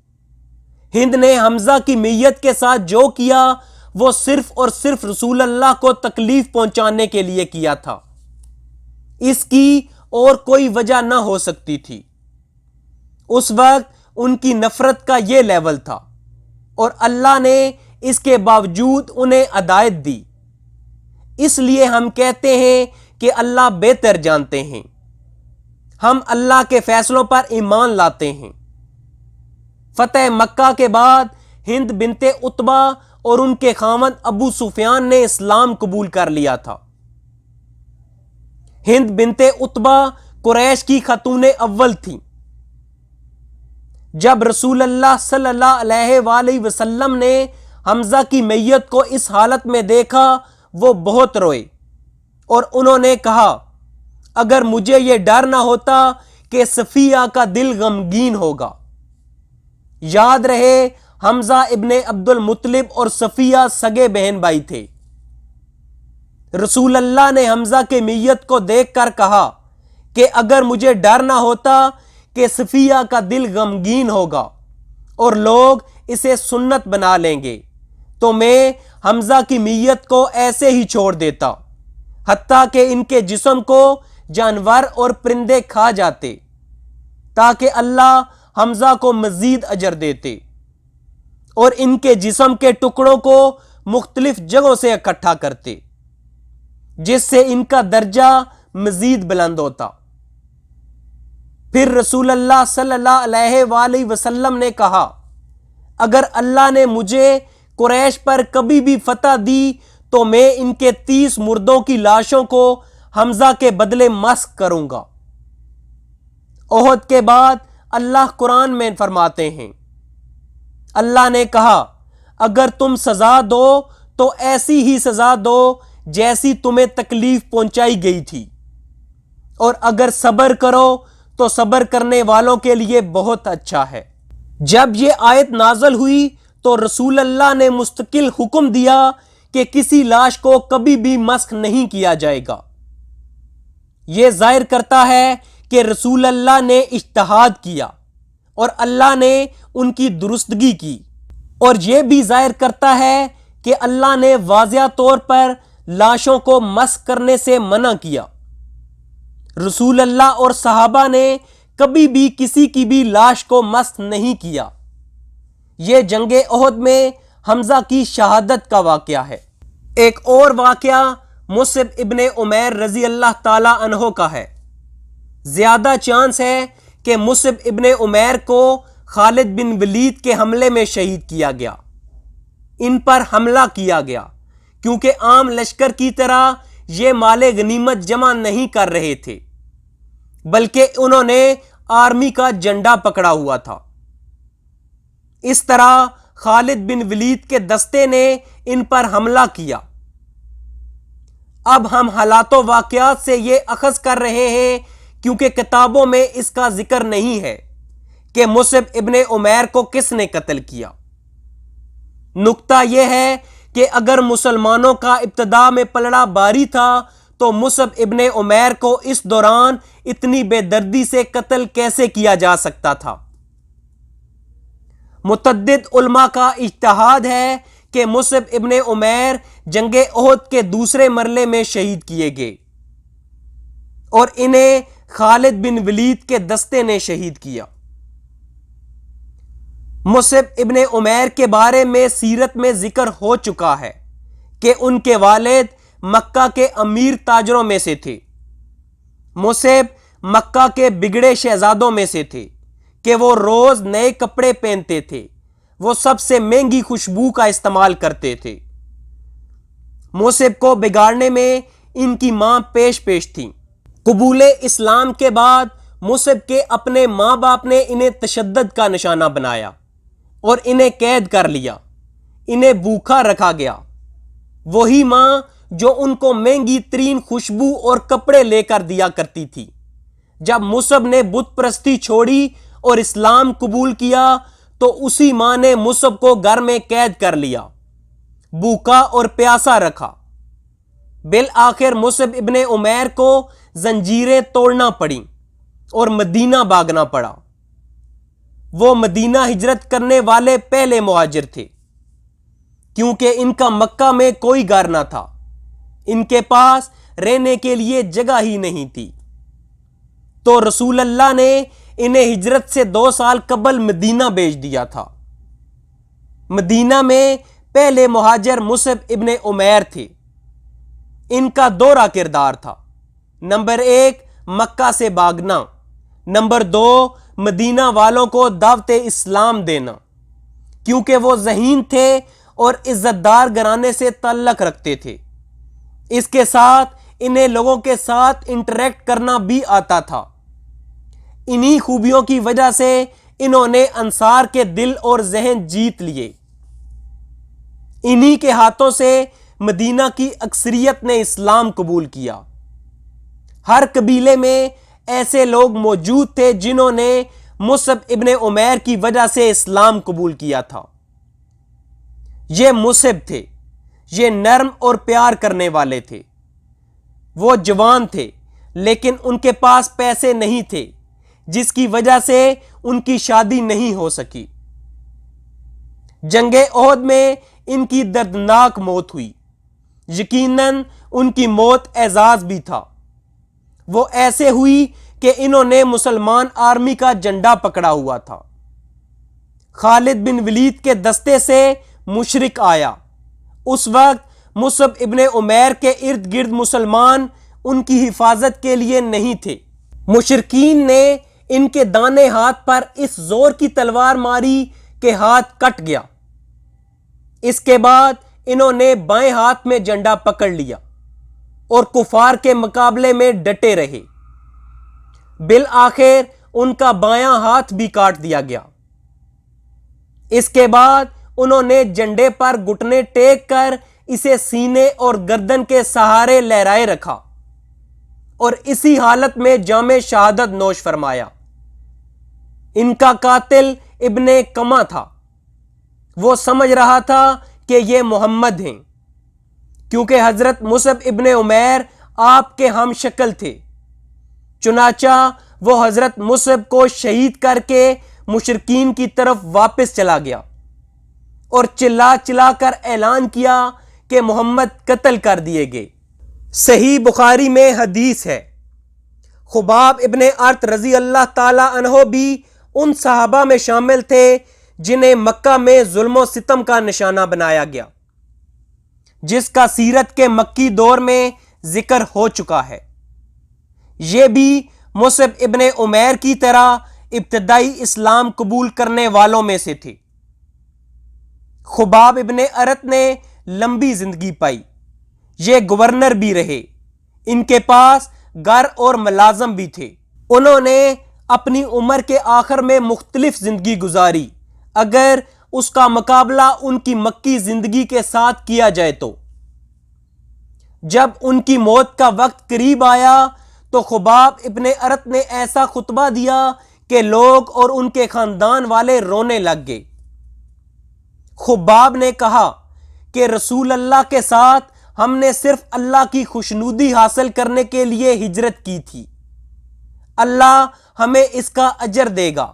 ہند نے حمزہ کی میت کے ساتھ جو کیا وہ صرف اور صرف رسول اللہ کو تکلیف پہنچانے کے لیے کیا تھا، اس کی اور کوئی وجہ نہ ہو سکتی تھی۔ اس وقت ان کی نفرت کا یہ لیول تھا اور اللہ نے اس کے باوجود انہیں ہدایت دی۔ اس لیے ہم کہتے ہیں کہ اللہ بہتر جانتے ہیں۔ ہم اللہ کے فیصلوں پر ایمان لاتے ہیں۔ فتح مکہ کے بعد ہند بنت عتبہ اور ان کے خاوند ابو سفیان نے اسلام قبول کر لیا تھا۔ ہند بنت عتبہ قریش کی خاتون اول تھیں۔ جب رسول اللہ صلی اللہ علیہ وآلہ وسلم نے حمزہ کی میت کو اس حالت میں دیکھا وہ بہت روئے اور انہوں نے کہا، اگر مجھے یہ ڈر نہ ہوتا کہ صفیہ کا دل غمگین ہوگا۔ یاد رہے حمزہ ابن عبد المطلب اور صفیہ سگے بہن بھائی تھے۔ رسول اللہ نے حمزہ کے میت کو دیکھ کر کہا کہ اگر مجھے ڈر نہ ہوتا کہ صفیہ کا دل غمگین ہوگا اور لوگ اسے سنت بنا لیں گے تو میں حمزہ کی میت کو ایسے ہی چھوڑ دیتا، حتیٰ کہ ان کے جسم کو جانور اور پرندے کھا جاتے، تاکہ اللہ حمزہ کو مزید اجر دیتے اور ان کے جسم کے ٹکڑوں کو مختلف جگہوں سے اکٹھا کرتے، جس سے ان کا درجہ مزید بلند ہوتا۔ پھر رسول اللہ صلی اللہ علیہ وآلہ وسلم نے کہا، اگر اللہ نے مجھے قریش پر کبھی بھی فتح دی تو میں ان کے 30 مردوں کی لاشوں کو حمزہ کے بدلے مسخ کروں گا۔ احد کے بعد اللہ قرآن میں فرماتے ہیں، اللہ نے کہا، اگر تم سزا دو تو ایسی ہی سزا دو جیسی تمہیں تکلیف پہنچائی گئی تھی، اور اگر صبر کرو تو صبر کرنے والوں کے لیے بہت اچھا ہے۔ جب یہ آیت نازل ہوئی تو رسول اللہ نے مستقل حکم دیا کہ کسی لاش کو کبھی بھی مسخ نہیں کیا جائے گا۔ یہ ظاہر کرتا ہے کہ رسول اللہ نے اجتہاد کیا اور اللہ نے ان کی درستگی کی، اور یہ بھی ظاہر کرتا ہے کہ اللہ نے واضح طور پر لاشوں کو مسخ کرنے سے منع کیا۔ رسول اللہ اور صحابہ نے کبھی بھی کسی کی بھی لاش کو مسخ نہیں کیا۔ یہ جنگ احد میں حمزہ کی شہادت کا واقعہ ہے۔ ایک اور واقعہ مصعب ابن عمیر رضی اللہ تعالی عنہ کا ہے۔ زیادہ چانس ہے کہ مصعب ابن عمیر کو خالد بن ولید کے حملے میں شہید کیا گیا۔ ان پر حملہ کیا گیا کیونکہ عام لشکر کی طرح یہ مال غنیمت جمع نہیں کر رہے تھے، بلکہ انہوں نے آرمی کا جھنڈا پکڑا ہوا تھا۔ اس طرح خالد بن ولید کے دستے نے ان پر حملہ کیا۔ اب ہم حالات و واقعات سے یہ اخذ کر رہے ہیں کیونکہ کتابوں میں اس کا ذکر نہیں ہے کہ مصعب ابن عمیر کو کس نے قتل کیا۔ نکتہ یہ ہے کہ اگر مسلمانوں کا ابتدا میں پلڑا باری تھا تو مصعب ابن عمیر کو اس دوران اتنی بے دردی سے قتل کیسے کیا جا سکتا تھا؟ متعدد علماء کا اجتہاد ہے کہ مصعب ابن عمیر جنگ احد کے دوسرے مرحلے میں شہید کیے گئے اور انہیں خالد بن ولید کے دستے نے شہید کیا۔ مصعب ابن عمیر کے بارے میں سیرت میں ذکر ہو چکا ہے کہ ان کے والد مکہ کے امیر تاجروں میں سے تھے۔ مصعب مکہ کے بگڑے شہزادوں میں سے تھے کہ وہ روز نئے کپڑے پہنتے تھے، وہ سب سے مہنگی خوشبو کا استعمال کرتے تھے۔ مصعب کو بگاڑنے میں ان کی ماں پیش تھی۔ قبول اسلام کے بعد مصعب کے اپنے ماں باپ نے انہیں تشدد کا نشانہ بنایا اور انہیں قید کر لیا، انہیں بھوکا رکھا گیا۔ وہی ماں جو ان کو مہنگی ترین خوشبو اور کپڑے لے کر دیا کرتی تھی۔ جب مصعب نے بت پرستی چھوڑی اور اسلام قبول کیا تو اسی ماں نے مصعب کو گھر میں قید کر لیا، بھوکا اور پیاسا رکھا۔ بالآخر مصعب ابن عمیر کو زنجیریں توڑنا پڑیں اور مدینہ بھاگنا پڑا۔ وہ مدینہ ہجرت کرنے والے پہلے مہاجر تھے، کیونکہ ان کا مکہ میں کوئی گھر نہ تھا، ان کے پاس رہنے کے لیے جگہ ہی نہیں تھی۔ تو رسول اللہ نے انہیں ہجرت سے 2 سال قبل مدینہ بھیج دیا تھا۔ مدینہ میں پہلے مہاجر مصعب ابن عمیر تھے۔ ان کا دوہرا کردار تھا: نمبر 1 مکہ سے بھاگنا، نمبر 2 مدینہ والوں کو دعوت اسلام دینا، کیونکہ وہ ذہین تھے اور عزت دار گھرانے سے تعلق رکھتے تھے۔ اس کے ساتھ انہیں لوگوں کے ساتھ انٹریکٹ کرنا بھی آتا تھا۔ انہی خوبیوں کی وجہ سے انہوں نے انصار کے دل اور ذہن جیت لیے۔ انہی کے ہاتھوں سے مدینہ کی اکثریت نے اسلام قبول کیا۔ ہر قبیلے میں ایسے لوگ موجود تھے جنہوں نے مصعب ابن عمیر کی وجہ سے اسلام قبول کیا تھا۔ یہ مصعب تھے، یہ نرم اور پیار کرنے والے تھے۔ وہ جوان تھے لیکن ان کے پاس پیسے نہیں تھے، جس کی وجہ سے ان کی شادی نہیں ہو سکی۔ جنگ احد میں ان کی دردناک موت ہوئی۔ یقیناً ان کی موت اعزاز بھی تھا۔ وہ ایسے ہوئی کہ انہوں نے مسلمان آرمی کا جھنڈا پکڑا ہوا تھا۔ خالد بن ولید کے دستے سے مشرک آیا۔ اس وقت مصعب ابن عمیر کے ارد گرد مسلمان ان کی حفاظت کے لیے نہیں تھے۔ مشرکین نے ان کے دانے ہاتھ پر اس زور کی تلوار ماری کہ ہاتھ کٹ گیا۔ اس کے بعد انہوں نے بائیں ہاتھ میں جھنڈا پکڑ لیا اور کفار کے مقابلے میں ڈٹے رہے۔ بالآخر ان کا بایاں ہاتھ بھی کاٹ دیا گیا۔ اس کے بعد انہوں نے جھنڈے پر گھٹنے ٹیک کر اسے سینے اور گردن کے سہارے لہرائے رکھا اور اسی حالت میں جام شہادت نوش فرمایا۔ ان کا قاتل ابن کما تھا۔ وہ سمجھ رہا تھا کہ یہ محمد ہیں، کیونکہ حضرت مصعب ابن عمیر آپ کے ہم شکل تھے۔ چنانچہ وہ حضرت مصعب کو شہید کر کے مشرکین کی طرف واپس چلا گیا اور چلا چلا کر اعلان کیا کہ محمد قتل کر دیے گئے۔ صحیح بخاری میں حدیث ہے، خباب ابن ارت رضی اللہ تعالی عنہ بھی ان صحابہ میں شامل تھے جنہیں مکہ میں ظلم و ستم کا نشانہ بنایا گیا، جس کا سیرت کے مکی دور میں ذکر ہو چکا ہے۔ یہ بھی مصعب ابن عمیر کی طرح ابتدائی اسلام قبول کرنے والوں میں سے تھے۔ خباب ابن ارت نے لمبی زندگی پائی، یہ گورنر بھی رہے، ان کے پاس گھر اور ملازم بھی تھے۔ انہوں نے اپنی عمر کے آخر میں مختلف زندگی گزاری اگر اس کا مقابلہ ان کی مکی زندگی کے ساتھ کیا جائے تو۔ جب ان کی موت کا وقت قریب آیا تو خباب ابن ارت نے ایسا خطبہ دیا کہ لوگ اور ان کے خاندان والے رونے لگ گئے۔ خباب نے کہا کہ رسول اللہ کے ساتھ ہم نے صرف اللہ کی خوشنودی حاصل کرنے کے لیے ہجرت کی تھی، اللہ ہمیں اس کا اجر دے گا۔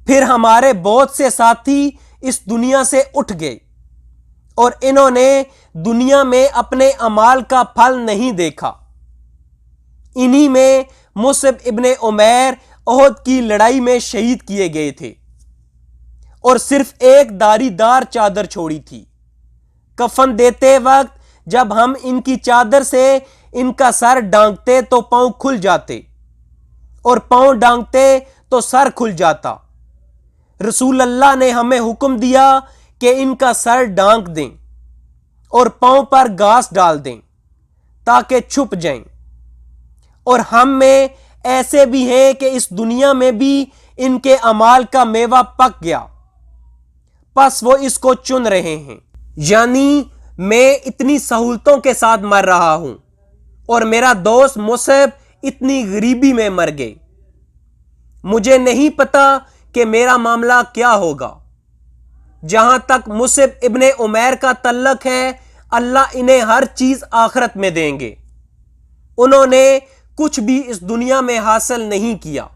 پھر ہمارے بہت سے ساتھی اس دنیا سے اٹھ گئے اور انہوں نے دنیا میں اپنے اعمال کا پھل نہیں دیکھا۔ انہی میں مصعب ابن عمیر احد کی لڑائی میں شہید کیے گئے تھے۔ اور صرف ایک داری دار چادر چھوڑی تھی۔ کفن دیتے وقت جب ہم ان کی چادر سے ان کا سر ڈانگتے تو پاؤں کھل جاتے اور پاؤں ڈانگتے تو سر کھل جاتا۔ رسول اللہ نے ہمیں حکم دیا کہ ان کا سر ڈانک دیں اور پاؤں پر گھاس ڈال دیں تاکہ چھپ جائیں۔ اور ہم میں ایسے بھی ہیں کہ اس دنیا میں بھی ان کے اعمال کا میوہ پک گیا، پس وہ اس کو چن رہے ہیں۔ یعنی میں اتنی سہولتوں کے ساتھ مر رہا ہوں اور میرا دوست مصعب اتنی غریبی میں مر گئے۔ مجھے نہیں پتا کہ میرا معاملہ کیا ہوگا۔ جہاں تک مصعب ابن عمیر کا تعلق ہے، اللہ انہیں ہر چیز آخرت میں دیں گے۔ انہوں نے کچھ بھی اس دنیا میں حاصل نہیں کیا۔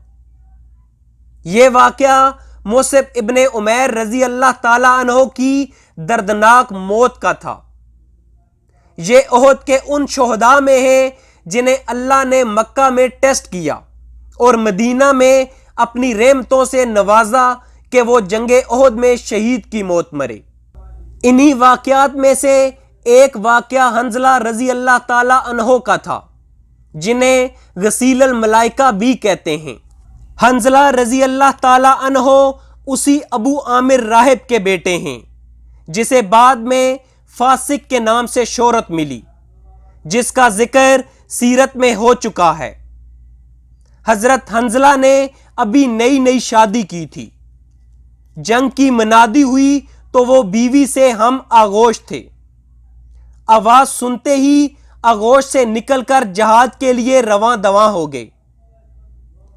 یہ واقعہ مصعب ابن عمیر رضی اللہ تعالی عنہ کی دردناک موت کا تھا۔ یہ احد کے ان شہداء میں ہیں جنہیں اللہ نے مکہ میں ٹیسٹ کیا اور مدینہ میں اپنی رحمتوں سے نوازا کہ وہ جنگ احد میں شہید کی موت مرے۔ انہی واقعات میں سے ایک واقعہ حنظلہ رضی اللہ تعالی عنہ کا تھا، جنہیں غسیل الملائکہ بھی کہتے ہیں۔ حنظلہ رضی اللہ تعالی عنہ اسی ابو عامر راہب کے بیٹے ہیں جسے بعد میں فاسق کے نام سے شہرت ملی، جس کا ذکر سیرت میں ہو چکا ہے۔ حضرت حنظلہ نے ابھی نئی شادی کی تھی۔ جنگ کی منادی ہوئی تو وہ بیوی سے ہم آغوش تھے۔ آواز سنتے ہی آغوش سے نکل کر جہاد کے لیے رواں دواں ہو گئے،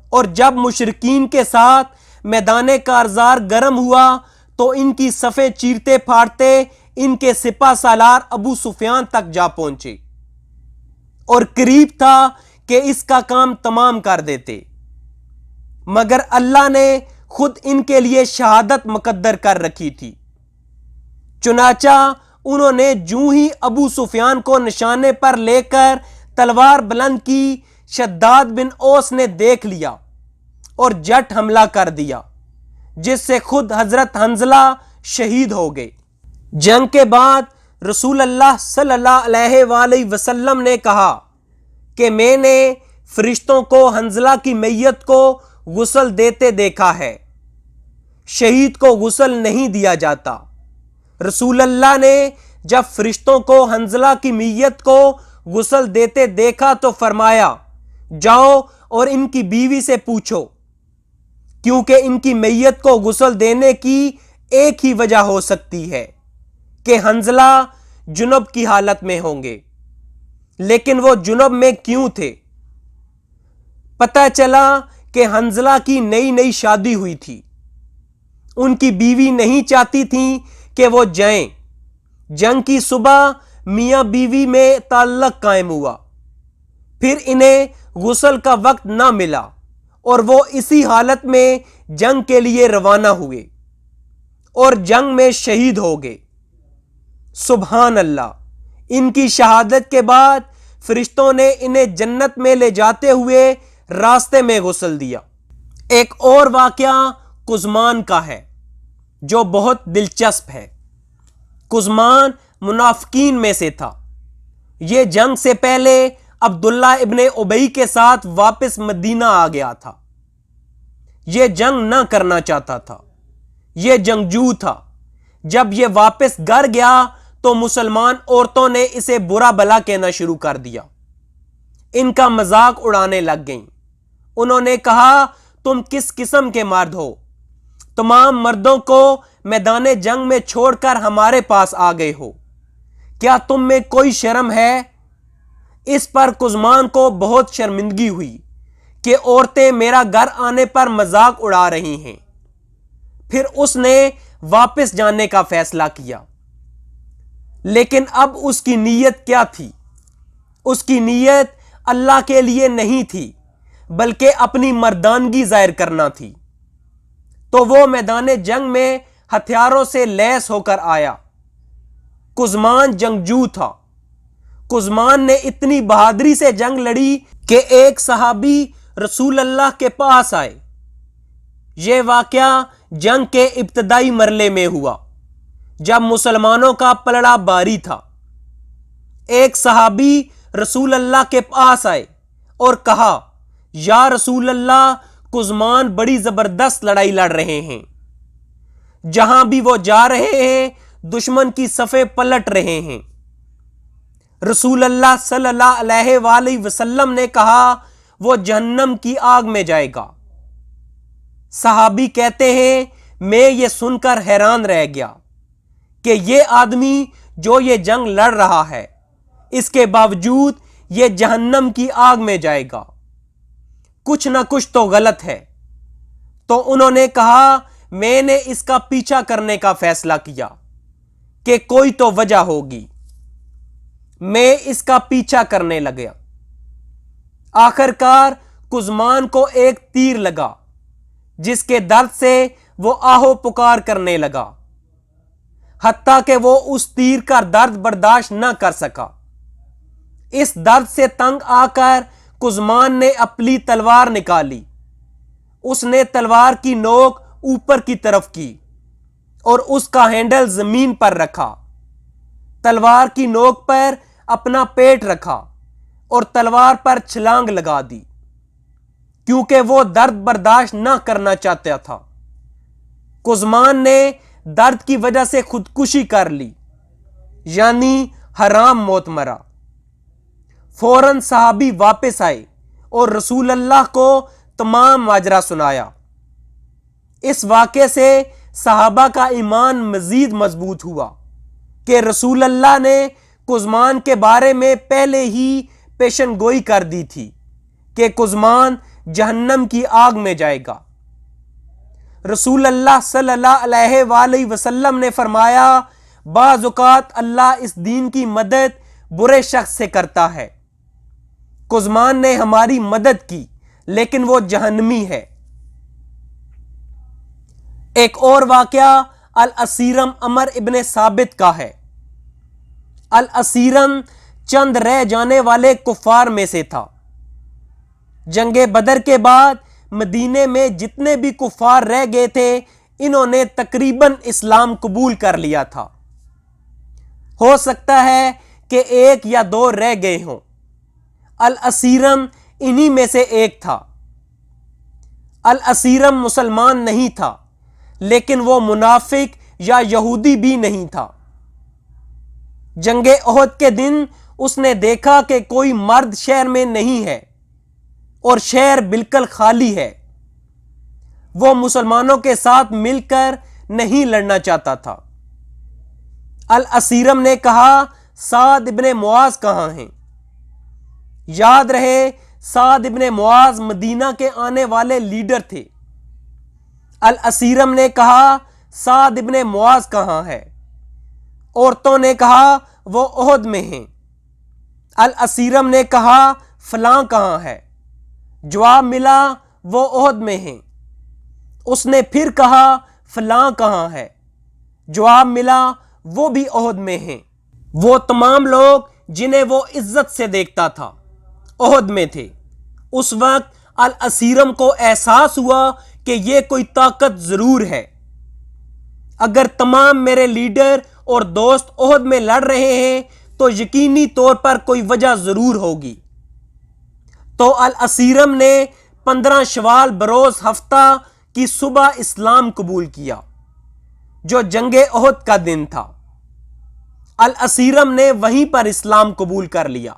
اور جب مشرکین کے ساتھ میدان کارزار گرم ہوا تو ان کی صفیں چیرتے پھاڑتے ان کے سپہ سالار ابو سفیان تک جا پہنچے اور قریب تھا کہ اس کا کام تمام کر دیتے، مگر اللہ نے خود ان کے لیے شہادت مقدر کر رکھی تھی۔ چنانچہ انہوں نے جوں ہی ابو سفیان کو نشانے پر لے کر تلوار بلند کی، شداد بن اوس نے دیکھ لیا اور جٹ حملہ کر دیا، جس سے خود حضرت حنظلہ شہید ہو گئے۔ جنگ کے بعد رسول اللہ صلی اللہ علیہ وآلہ وسلم نے کہا کہ میں نے فرشتوں کو حنظلہ کی میت کو غسل دیتے دیکھا ہے، شہید کو غسل نہیں دیا جاتا۔ رسول اللہ نے جب فرشتوں کو حنظلہ کی میت کو غسل دیتے دیکھا تو فرمایا، جاؤ اور ان کی بیوی سے پوچھو، کیونکہ ان کی میت کو غسل دینے کی ایک ہی وجہ ہو سکتی ہے کہ حنظلہ جنب کی حالت میں ہوں گے۔ لیکن وہ جنب میں کیوں تھے؟ پتہ چلا کہ حنظلہ کی نئی شادی ہوئی تھی۔ ان کی بیوی نہیں چاہتی تھیں کہ وہ جائیں۔ جنگ کی صبح میاں بیوی میں تعلق قائم ہوا، پھر انہیں غسل کا وقت نہ ملا اور وہ اسی حالت میں جنگ کے لیے روانہ ہوئے اور جنگ میں شہید ہو گئے۔ سبحان اللہ! ان کی شہادت کے بعد فرشتوں نے انہیں جنت میں لے جاتے ہوئے راستے میں غسل دیا۔ ایک اور واقعہ کزمان کا ہے جو بہت دلچسپ ہے۔ کزمان منافقین میں سے تھا۔ یہ جنگ سے پہلے عبداللہ ابن ابی کے ساتھ واپس مدینہ آ گیا تھا۔ یہ جنگ نہ کرنا چاہتا تھا، یہ جنگجو تھا۔ جب یہ واپس گھر گیا تو مسلمان عورتوں نے اسے برا بھلا کہنا شروع کر دیا، ان کا مذاق اڑانے لگ گئیں۔ انہوں نے کہا، تم کس قسم کے مرد ہو؟ تمام مردوں کو میدان جنگ میں چھوڑ کر ہمارے پاس آ گئے ہو، کیا تم میں کوئی شرم ہے؟ اس پر کزمان کو بہت شرمندگی ہوئی کہ عورتیں میرا گھر آنے پر مذاق اڑا رہی ہیں۔ پھر اس نے واپس جانے کا فیصلہ کیا، لیکن اب اس کی نیت کیا تھی؟ اس کی نیت اللہ کے لیے نہیں تھی بلکہ اپنی مردانگی ظاہر کرنا تھی۔ تو وہ میدان جنگ میں ہتھیاروں سے لیس ہو کر آیا۔ کزمان جنگجو تھا۔ کزمان نے اتنی بہادری سے جنگ لڑی کہ ایک صحابی رسول اللہ کے پاس آئے۔ یہ واقعہ جنگ کے ابتدائی مرحلے میں ہوا جب مسلمانوں کا پلڑا باری تھا۔ ایک صحابی رسول اللہ کے پاس آئے اور کہا، یا رسول اللہ، قزمان بڑی زبردست لڑائی لڑ رہے ہیں، جہاں بھی وہ جا رہے ہیں دشمن کی صفیں پلٹ رہے ہیں۔ رسول اللہ صلی اللہ علیہ وآلہ وسلم نے کہا، وہ جہنم کی آگ میں جائے گا۔ صحابی کہتے ہیں، میں یہ سن کر حیران رہ گیا کہ یہ آدمی جو یہ جنگ لڑ رہا ہے اس کے باوجود یہ جہنم کی آگ میں جائے گا، کچھ نہ کچھ تو غلط ہے۔ تو انہوں نے کہا، میں نے اس کا پیچھا کرنے کا فیصلہ کیا کہ کوئی تو وجہ ہوگی۔ میں اس کا پیچھا کرنے لگا۔ آخر کار قزمان کو ایک تیر لگا جس کے درد سے وہ آہو پکار کرنے لگا، حتیٰ کہ وہ اس تیر کا درد برداشت نہ کر سکا۔ اس درد سے تنگ آ کر قزمان نے اپنی تلوار نکالی۔ اس نے تلوار کی نوک اوپر کی طرف کی اور اس کا ہینڈل زمین پر رکھا، تلوار کی نوک پر اپنا پیٹ رکھا اور تلوار پر چھلانگ لگا دی، کیونکہ وہ درد برداشت نہ کرنا چاہتا تھا۔ قزمان نے درد کی وجہ سے خودکشی کر لی، یعنی حرام موت مرا۔ فوراً صحابی واپس آئے اور رسول اللہ کو تمام ماجرا سنایا۔ اس واقعے سے صحابہ کا ایمان مزید مضبوط ہوا کہ رسول اللہ نے قزمان کے بارے میں پہلے ہی پیشن گوئی کر دی تھی کہ قزمان جہنم کی آگ میں جائے گا۔ رسول اللہ صلی اللہ علیہ وآلہ وسلم نے فرمایا، بعض اوقات اللہ اس دین کی مدد برے شخص سے کرتا ہے۔ قزمان نے ہماری مدد کی لیکن وہ جہنمی ہے۔ ایک اور واقعہ الاسیرم عمر ابن ثابت کا ہے۔ الاسیرم چند رہ جانے والے کفار میں سے تھا۔ جنگ بدر کے بعد مدینے میں جتنے بھی کفار رہ گئے تھے انہوں نے تقریباً اسلام قبول کر لیا تھا۔ ہو سکتا ہے کہ ایک یا دو رہ گئے ہوں۔ الاسیرم انہی میں سے ایک تھا۔ الاسیرم مسلمان نہیں تھا لیکن وہ منافق یا یہودی بھی نہیں تھا۔ جنگ احد کے دن اس نے دیکھا کہ کوئی مرد شہر میں نہیں ہے اور شہر بالکل خالی ہے۔ وہ مسلمانوں کے ساتھ مل کر نہیں لڑنا چاہتا تھا۔ الاسیرم نے کہا، سعد ابن معاذ کہاں ہیں؟ یاد رہے سعد ابن معاذ مدینہ کے آنے والے لیڈر تھے۔ الاسیرم نے کہا، سعد ابن معاذ کہاں ہے؟ عورتوں نے کہا، وہ احد میں ہیں۔ الاسیرم نے کہا، فلاں کہاں ہے؟ جواب ملا، وہ احد میں ہیں۔ اس نے پھر کہا، فلاں کہاں ہے؟ جواب ملا، وہ بھی احد میں ہیں۔ وہ تمام لوگ جنہیں وہ عزت سے دیکھتا تھا احد میں تھے۔ اس وقت الاسیرم کو احساس ہوا کہ یہ کوئی طاقت ضرور ہے۔ اگر تمام میرے لیڈر اور دوست احد میں لڑ رہے ہیں تو یقینی طور پر کوئی وجہ ضرور ہوگی۔ تو الاسیرم نے 15 شوال بروز ہفتہ کی صبح اسلام قبول کیا جو جنگ احد کا دن تھا۔ الاسیرم نے وہیں پر اسلام قبول کر لیا۔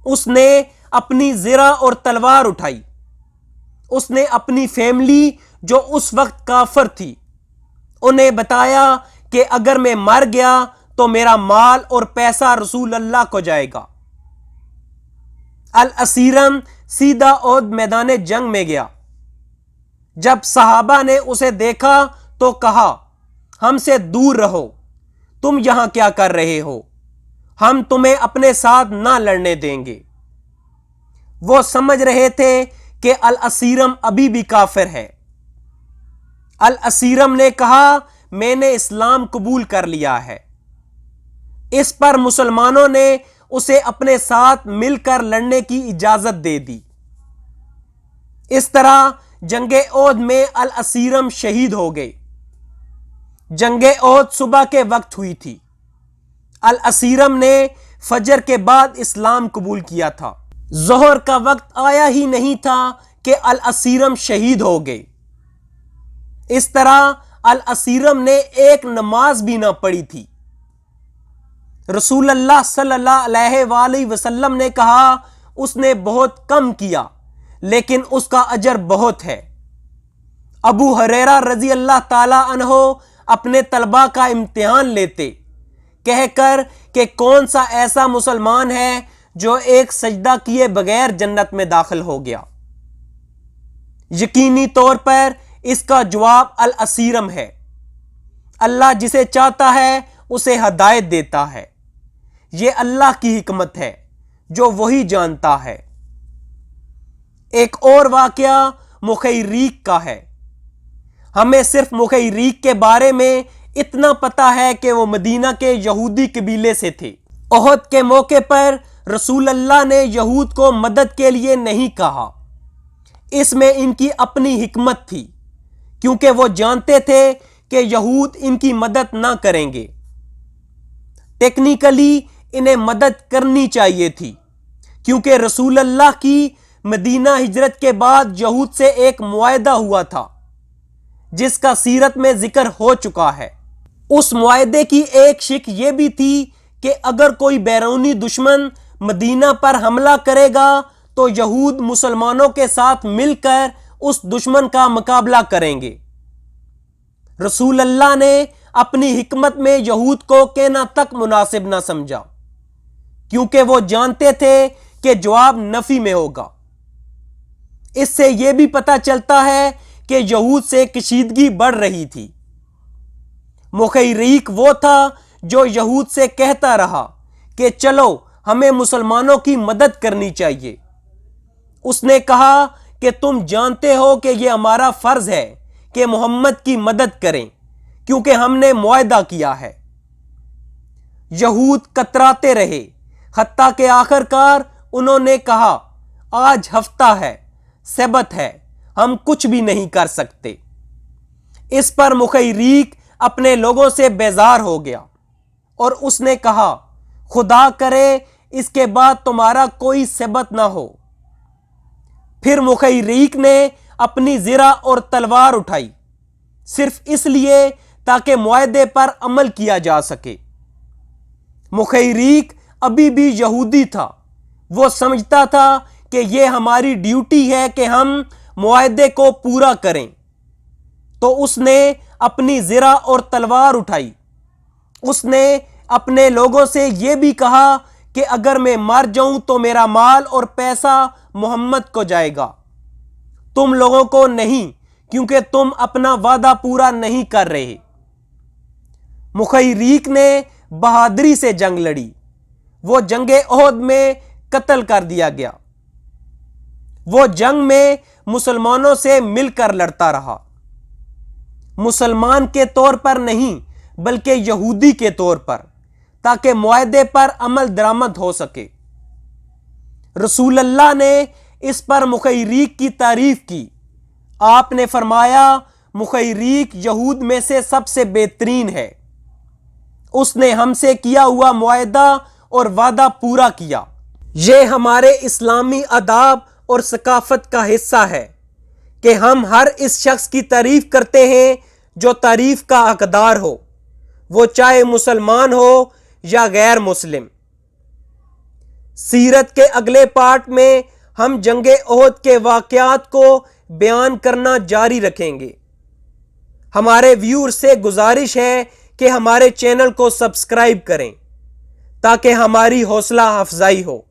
اس نے اپنی زرہ اور تلوار اٹھائی۔ اس نے اپنی فیملی جو اس وقت کافر تھی انہیں بتایا کہ اگر میں مر گیا تو میرا مال اور پیسہ رسول اللہ کو جائے گا۔ الاسیرم سیدھا احد میدان جنگ میں گیا۔ جب صحابہ نے اسے دیکھا تو کہا، ہم سے دور رہو، تم یہاں کیا کر رہے ہو؟ ہم تمہیں اپنے ساتھ نہ لڑنے دیں گے۔ وہ سمجھ رہے تھے کہ الاسیرم ابھی بھی کافر ہے۔ الاسیرم نے کہا، میں نے اسلام قبول کر لیا ہے۔ اس پر مسلمانوں نے اسے اپنے ساتھ مل کر لڑنے کی اجازت دے دی۔ اس طرح جنگ احد میں الاسیرم شہید ہو گئے۔ جنگ احد صبح کے وقت ہوئی تھی۔ الاسیرم نے فجر کے بعد اسلام قبول کیا تھا۔ ظہر کا وقت آیا ہی نہیں تھا کہ الاسیرم شہید ہو گئے۔ اس طرح الاسیرم نے ایک نماز بھی نہ پڑھی تھی۔ رسول اللہ صلی اللہ علیہ وآلہ وسلم نے کہا اس نے بہت کم کیا لیکن اس کا اجر بہت ہے۔ ابو ہریرہ رضی اللہ تعالی عنہ اپنے طلباء کا امتحان لیتے کہہ کر کہ کون سا ایسا مسلمان ہے جو ایک سجدہ کیے بغیر جنت میں داخل ہو گیا۔ یقینی طور پر اس کا جواب الاسیرم ہے۔ اللہ جسے چاہتا ہے اسے ہدایت دیتا ہے۔ یہ اللہ کی حکمت ہے جو وہی جانتا ہے۔ ایک اور واقعہ مخیریق کا ہے۔ ہمیں صرف مخیریق کے بارے میں اتنا پتا ہے کہ وہ مدینہ کے یہودی قبیلے سے تھے۔ احد کے موقع پر رسول اللہ نے یہود کو مدد کے لیے نہیں کہا۔ اس میں ان کی اپنی حکمت تھی کیونکہ وہ جانتے تھے کہ یہود ان کی مدد نہ کریں گے۔ ٹیکنیکلی انہیں مدد کرنی چاہیے تھی کیونکہ رسول اللہ کی مدینہ ہجرت کے بعد یہود سے ایک معاہدہ ہوا تھا جس کا سیرت میں ذکر ہو چکا ہے۔ اس معاہدے کی ایک شک یہ بھی تھی کہ اگر کوئی بیرونی دشمن مدینہ پر حملہ کرے گا تو یہود مسلمانوں کے ساتھ مل کر اس دشمن کا مقابلہ کریں گے۔ رسول اللہ نے اپنی حکمت میں یہود کو کہنا تک مناسب نہ سمجھا کیونکہ وہ جانتے تھے کہ جواب نفی میں ہوگا۔ اس سے یہ بھی پتہ چلتا ہے کہ یہود سے کشیدگی بڑھ رہی تھی۔ مخیریق وہ تھا جو یہود سے کہتا رہا کہ چلو ہمیں مسلمانوں کی مدد کرنی چاہیے۔ اس نے کہا کہ تم جانتے ہو کہ یہ ہمارا فرض ہے کہ محمد کی مدد کریں کیونکہ ہم نے معاہدہ کیا ہے۔ یہود کتراتے رہے حتیٰ کہ آخر کار انہوں نے کہا آج ہفتہ ہے، سبت ہے، ہم کچھ بھی نہیں کر سکتے۔ اس پر مخیریق اپنے لوگوں سے بیزار ہو گیا اور اس نے کہا خدا کرے اس کے بعد تمہارا کوئی سبت نہ ہو۔ پھر مخیریق نے اپنی زرہ اور تلوار اٹھائی صرف اس لیے تاکہ معاہدے پر عمل کیا جا سکے۔ مخیریق ابھی بھی یہودی تھا۔ وہ سمجھتا تھا کہ یہ ہماری ڈیوٹی ہے کہ ہم معاہدے کو پورا کریں، تو اس نے اپنی زرہ اور تلوار اٹھائی۔ اس نے اپنے لوگوں سے یہ بھی کہا کہ اگر میں مر جاؤں تو میرا مال اور پیسہ محمد کو جائے گا، تم لوگوں کو نہیں، کیونکہ تم اپنا وعدہ پورا نہیں کر رہے۔ مخیریق نے بہادری سے جنگ لڑی۔ وہ جنگ احد میں قتل کر دیا گیا۔ وہ جنگ میں مسلمانوں سے مل کر لڑتا رہا، مسلمان کے طور پر نہیں بلکہ یہودی کے طور پر، تاکہ معاہدے پر عمل درآمد ہو سکے۔ رسول اللہ نے اس پر مخیریق کی تعریف کی۔ آپ نے فرمایا مخیریق یہود میں سے سب سے بہترین ہے، اس نے ہم سے کیا ہوا معاہدہ اور وعدہ پورا کیا۔ یہ ہمارے اسلامی آداب اور ثقافت کا حصہ ہے کہ ہم ہر اس شخص کی تعریف کرتے ہیں جو تعریف کا حقدار ہو، وہ چاہے مسلمان ہو یا غیر مسلم۔ سیرت کے اگلے پارٹ میں ہم جنگ احد کے واقعات کو بیان کرنا جاری رکھیں گے۔ ہمارے ویور سے گزارش ہے کہ ہمارے چینل کو سبسکرائب کریں تاکہ ہماری حوصلہ افزائی ہو۔